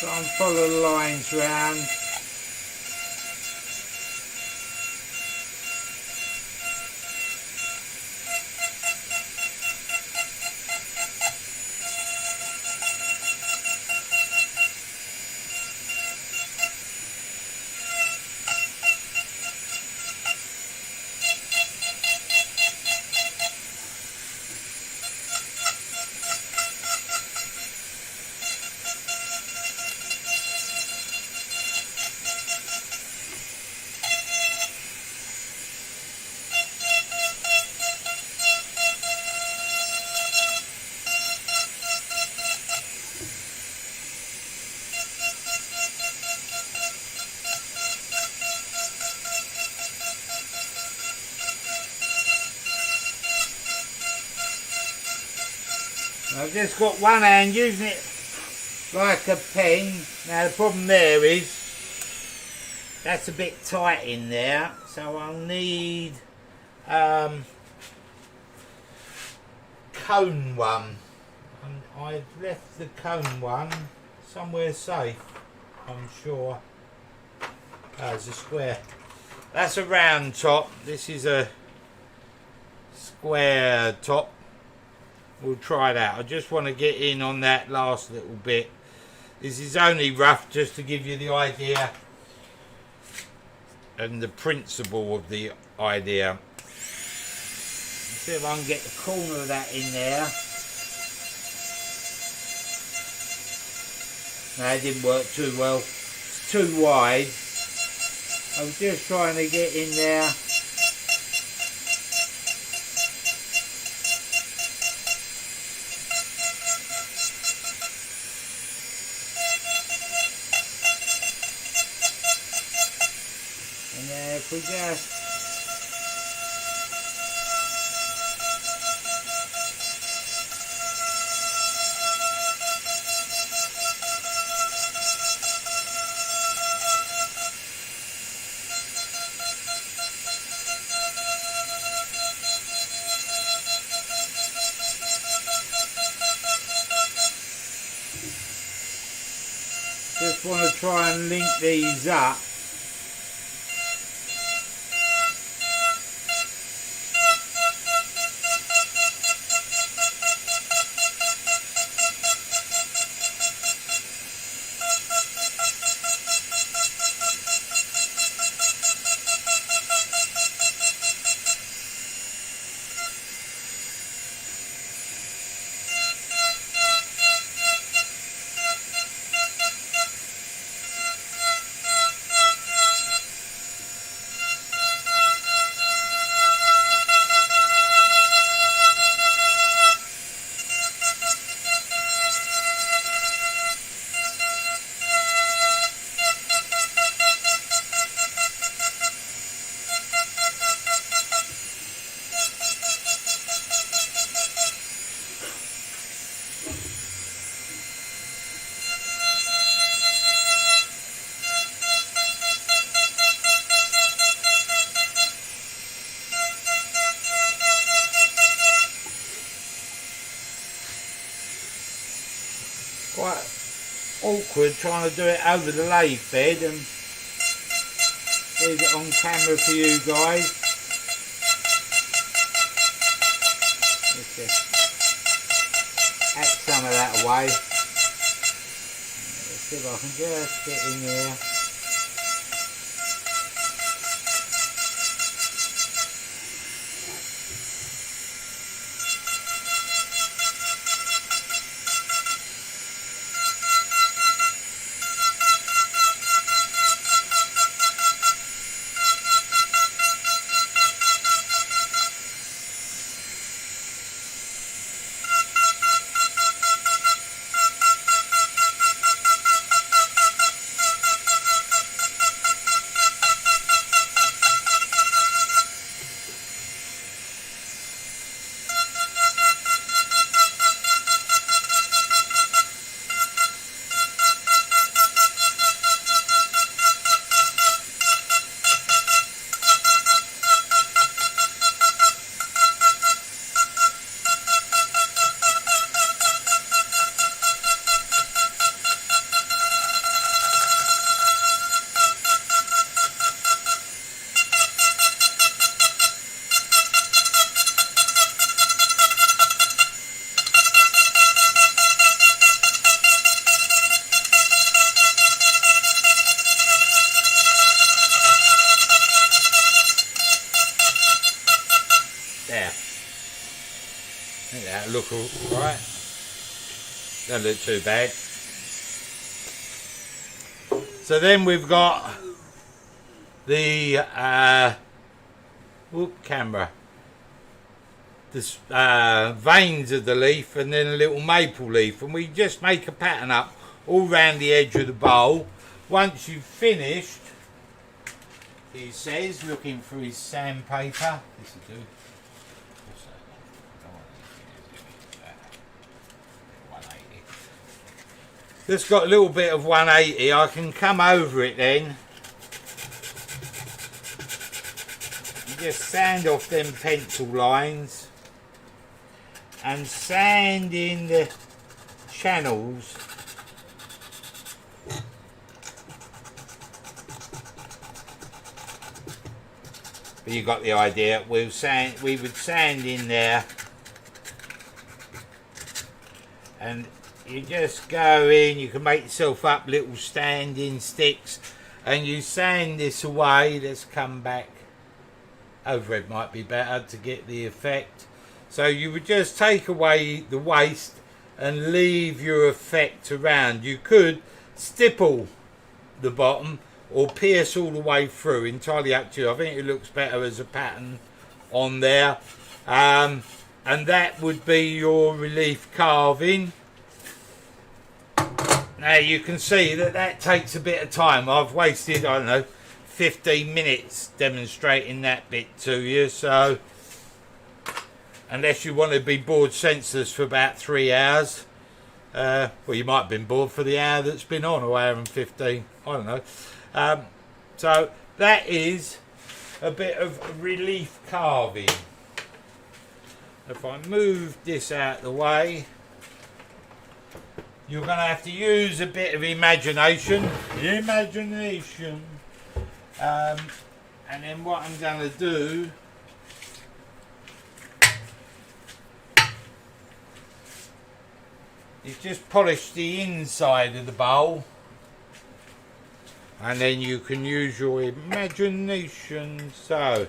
Try and follow the lines round. I've just got one hand using it like a pen. Now the problem there is that's a bit tight in there, so I'll need cone one. And I've left the cone one somewhere safe, I'm sure. There's a square. That's a round top. This is a square top. We'll try that. I just want to get in on that last little bit. This is only rough just to give you the idea and the principle of the idea. Let's see if I can get the corner of that in there. No, it didn't work too well. It's too wide. I was just trying to get in there. And then if we just want to try and link these up. quite awkward trying to do it over the lathe bed and leave it on camera for you guys. Let's just add some of that away. Let's see if I can just get in there. There. I think that'll look alright. Don't look too bad. So then we've got the camera. The veins of the leaf and then a little maple leaf, and we just make a pattern up all round the edge of the bowl. Once you've finished, he says, looking through his sandpaper, this will do. It's got a little bit of 180. I can come over it then. And just sand off them pencil lines and sand in the channels. But you got the idea. We would sand in there, and you just go in. You can make yourself up little standing sticks, and you sand this away. Let's come back over. It might be better to get the effect. So you would just take away the waste and leave your effect around. You could stipple the bottom or pierce all the way through, entirely up to you. I think it looks better as a pattern on there. And that would be your relief carving. Now you can see that that takes a bit of time. I've wasted, I don't know, 15 minutes demonstrating that bit to you. So unless you want to be bored senseless for about 3 hours, well, you might have been bored for the hour that's been on, or hour and 15, I don't know. So that is a bit of relief carving. If I move this out of the way, you're going to have to use a bit of imagination. And then what I'm going to do is just polish the inside of the bowl, and then you can use your imagination. So,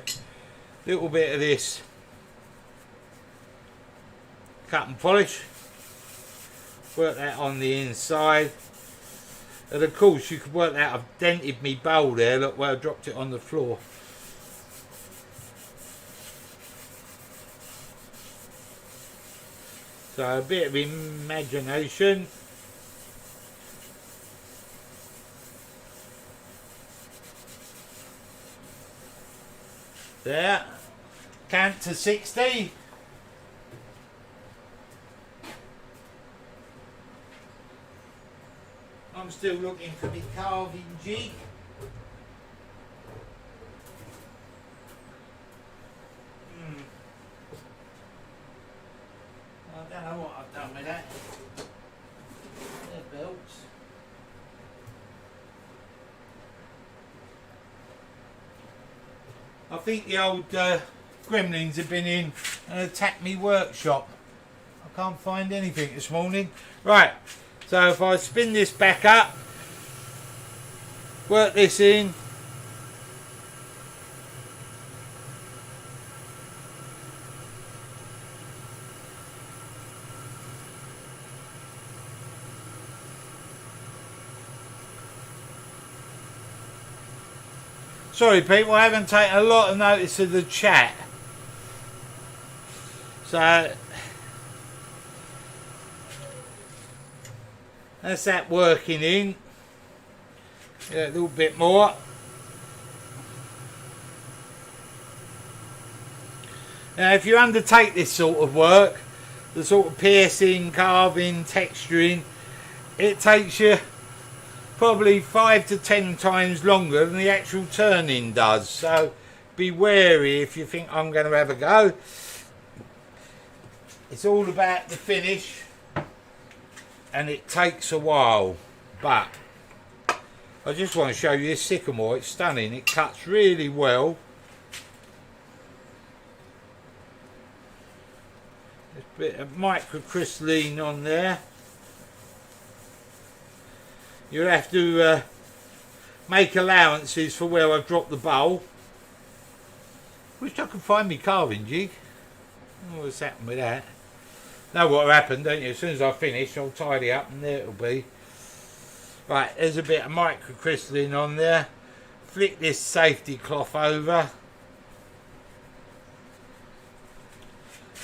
a little bit of this cut and polish, work that on the inside, and of course you could work that. I've dented me bowl there, look where I dropped it on the floor. So a bit of imagination. There. Count to 60. I'm still looking for my carving jig. I don't know what I've done with that. belts. I think the old gremlins have been in and attacked me workshop. I can't find anything this morning. Right, so if I spin this back up, work this in. Sorry people, I haven't taken a lot of notice of the chat. So that's that working in. Yeah, a little bit more. Now if you undertake this sort of work, the sort of piercing, carving, texturing, it takes you probably 5 to 10 times longer than the actual turning does. So be wary if you think I'm going to have a go. It's all about the finish and it takes a while, but I just want to show you this sycamore. It's stunning. It cuts really well. There's a bit of microcrystalline on there. You'll have to make allowances for where I've dropped the bowl. Wish I could find me carving jig. What's happened with that? Know what happened, don't you? As soon as I finish, I'll tidy up and there it'll be. Right, there's a bit of microcrystalline on there. Flick this safety cloth over.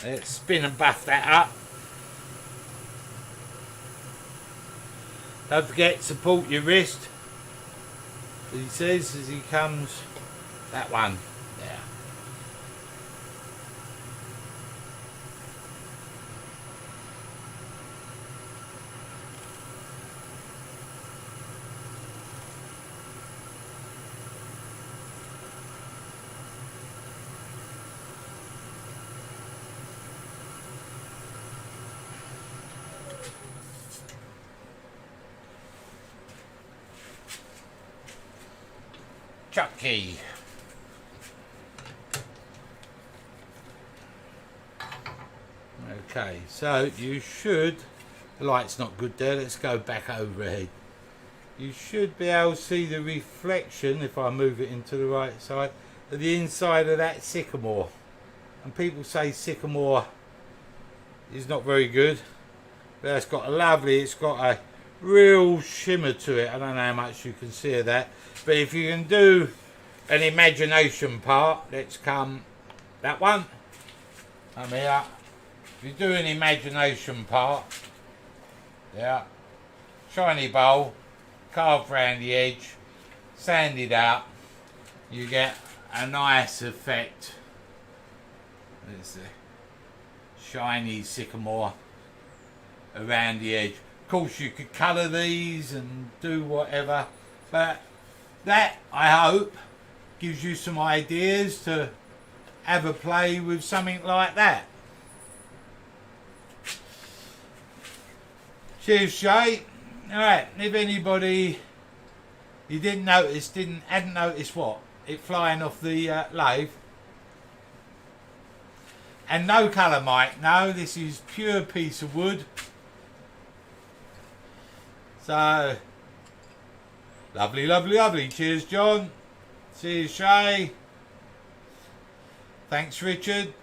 Let's spin and buff that up. Don't forget to support your wrist, as he says as he comes. That one there. Chucky. Okay, so you should, the light's not good there, let's go back overhead. You should be able to see the reflection, if I move it into the right side, of the inside of that sycamore. And people say sycamore is not very good, but it's got a real shimmer to it. I don't know how much you can see of that, but if you can do an imagination part, let's come that one. Come here. If you do an imagination part, yeah, shiny bowl, carved round the edge, sanded out, you get a nice effect. There's the shiny sycamore around the edge. Of course you could colour these and do whatever, but that, I hope, gives you some ideas to have a play with something like that. Cheers, Shay. Alright, if anybody you hadn't noticed what? It flying off the lathe. And no colour, Mike. No, this is pure piece of wood. So, lovely, lovely, lovely. Cheers, John. Cheers, Shay. Thanks, Richard.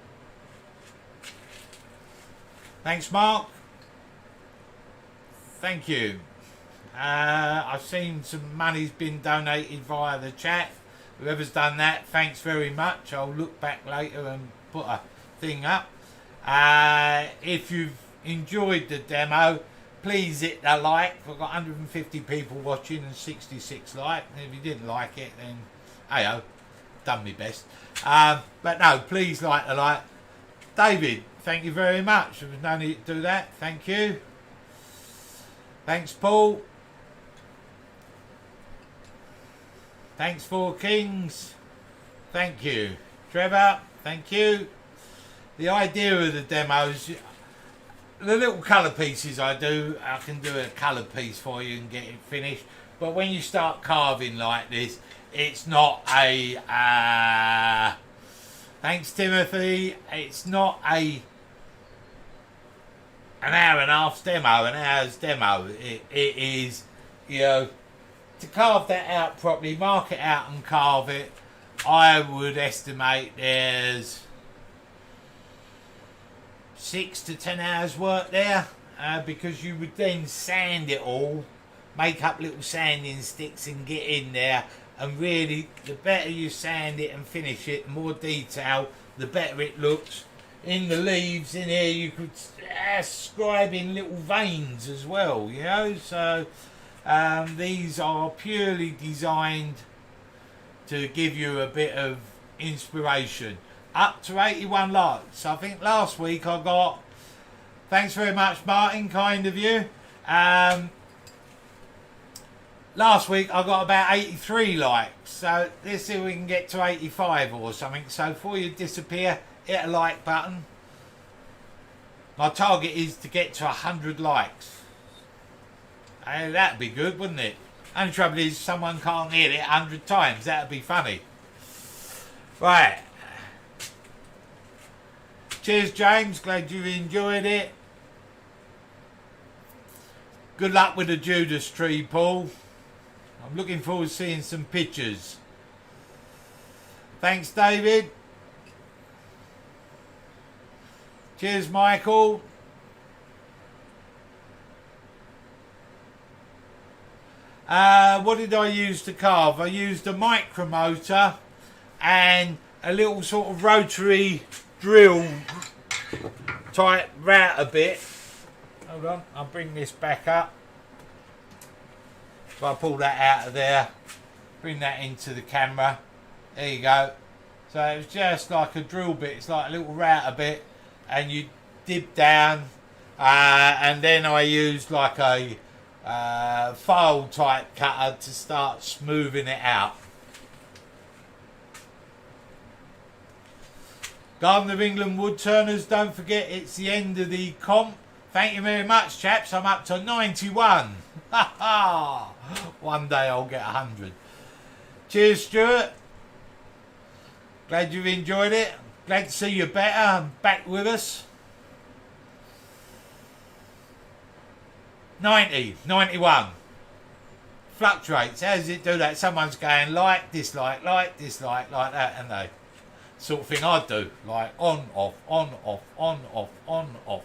Thanks, Mark. Thank you. I've seen some money's been donated via the chat. Whoever's done that, thanks very much. I'll look back later and put a thing up. If you've enjoyed the demo, please hit the like. We've got 150 people watching and 66 likes. If you didn't like it, then hey-oh, done my best. But no, please like the like. David, thank you very much. There was no need to do that. Thank you. Thanks, Paul. Thanks, Four Kings. Thank you. Trevor, thank you. The idea of the demos, the little colour pieces I can do a coloured piece for you and get it finished. But when you start carving like this, it's not a thanks Timothy, it's not an hour and a half's demo, an hour's demo. It is, you know, to carve that out properly, mark it out and carve it, I would estimate there's 6 to 10 hours work there, because you would then sand it all, make up little sanding sticks and get in there, and really the better you sand it and finish it, the more detail, the better it looks. In the leaves in here you could scribe in little veins as well, you know, so these are purely designed to give you a bit of inspiration. Up to 81 likes. I think last week I got, thanks very much Martin, kind of you, last week I got about 83 likes, so let's see if we can get to 85 or something. So before you disappear, hit a like button. My target is to get to 100 likes. Hey, that'd be good, wouldn't it? Only trouble is someone can't hit it 100 times. That'd be funny. Right. Cheers, James. Glad you enjoyed it. Good luck with the Judas tree, Paul. I'm looking forward to seeing some pictures. Thanks, David. Cheers, Michael. What did I use to carve? I used a micromotor and a little sort of rotary drill type router bit. Hold on, I'll bring this back up. So I pull that out of there, bring that into the camera. There you go. So it was just like a drill bit. It's like a little router bit, and you dip down, and then I used like a file type cutter to start smoothing it out. Garden of England Woodturners, don't forget it's the end of the comp. Thank you very much, chaps. I'm up to 91. Ha ha! One day I'll get 100. Cheers, Stuart. Glad you've enjoyed it. Glad to see you better and back with us. 90, 91. Fluctuates. How does it do that? Someone's going like, dislike, like that, and they sort of thing I do. Like on, off, on, off, on, off, on, off.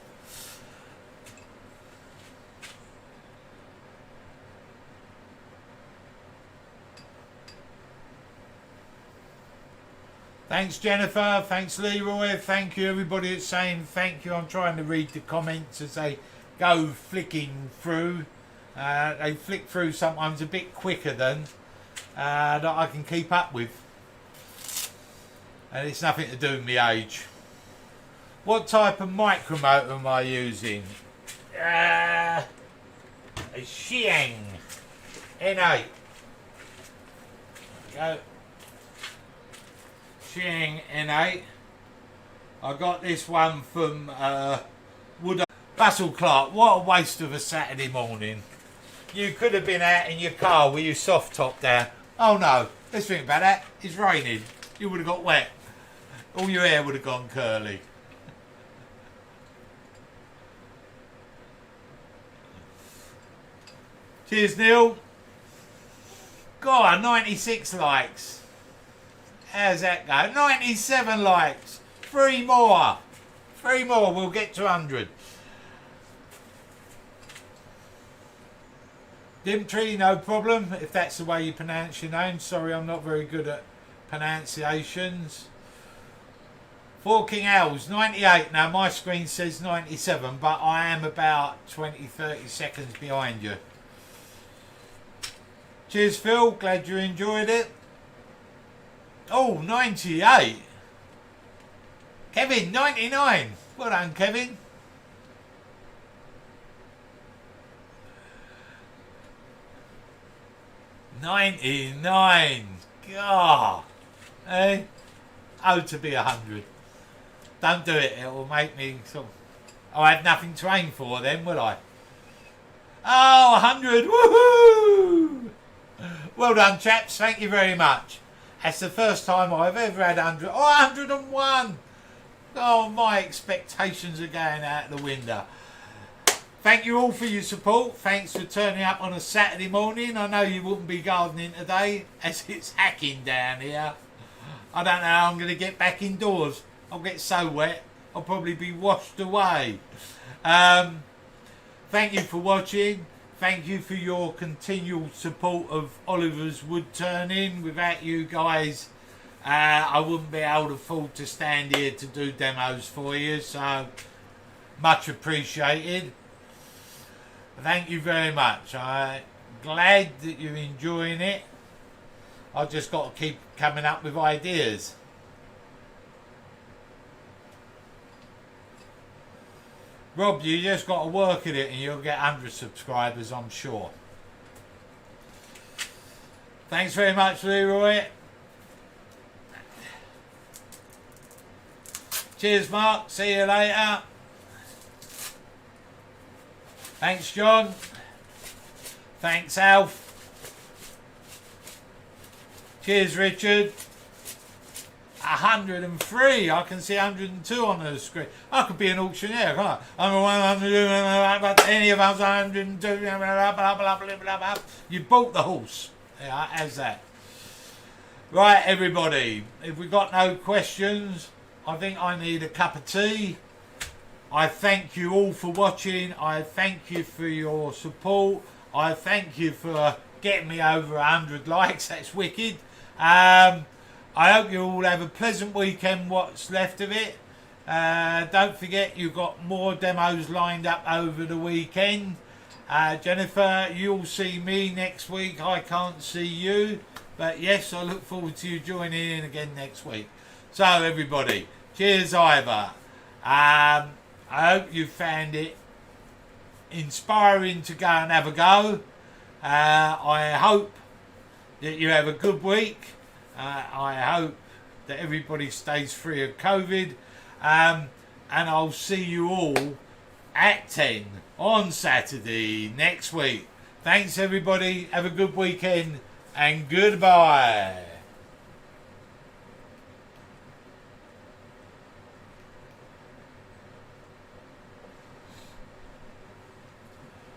Thanks, Jennifer. Thanks, Leroy. Thank you, everybody that's saying thank you. I'm trying to read the comments as they go flicking through. They flick through sometimes a bit quicker than that I can keep up with. And it's nothing to do with my age. What type of micromotor am I using? A Xiang N8. There we go. Xiang N8. I got this one from Woodturning. Russell Clark, what a waste of a Saturday morning. You could have been out in your car with your soft top down. Oh no, let's think about that. It's raining. You would have got wet. All your hair would have gone curly. Cheers, Neil. God, 96 likes. How's that go? 97 likes. 3 more. 3 more, we'll get to 100. Dimitri, no problem, if that's the way you pronounce your name. Sorry, I'm not very good at pronunciations. Four King Owls, 98. Now, my screen says 97, but I am about 20-30 seconds behind you. Cheers, Phil. Glad you enjoyed it. Oh, 98. Kevin, 99. Well done, Kevin. $99. God. Eh? Oh, to be 100. Don't do it. It will make me sort of I'll have nothing to aim for then, will I? Oh, 100! Woohoo! Well done, chaps. Thank you very much. That's the first time I've ever had 100. Oh, 101! Oh, my expectations are going out the window. Thank you all for your support. Thanks for turning up on a Saturday morning. I know you wouldn't be gardening today as it's hacking down here. I don't know how I'm going to get back indoors. I'll get so wet, I'll probably be washed away. Thank you for watching. Thank you for your continual support of Oliver's Woodturning. Without you guys, I wouldn't be able to afford to stand here to do demos for you. So, much appreciated. Thank you very much. I'm glad that you're enjoying it. I've just got to keep coming up with ideas. Rob, you just got to work at it and you'll get 100 subscribers, I'm sure. Thanks very much, Leroy. Cheers, Mark. See you later. Thanks, John. Thanks, Alf. Cheers, Richard. 103. I can see 102 on the screen. I could be an auctioneer, can't I? I'm 100, any of us 102. You bought the horse. Yeah, how's that? Right, everybody. If we got no questions, I think I need a cup of tea. I thank you all for watching. I thank you for your support. I thank you for getting me over 100 likes. That's wicked. I hope you all have a pleasant weekend, what's left of it. Don't forget, you've got more demos lined up over the weekend. Jennifer, you'll see me next week. I can't see you. But yes, I look forward to you joining in again next week. So, everybody, cheers, Ivor. I hope you found it inspiring to go and have a go. I hope that you have a good week. I hope that everybody stays free of COVID. And I'll see you all at 10 on Saturday next week. Thanks, everybody. Have a good weekend and goodbye.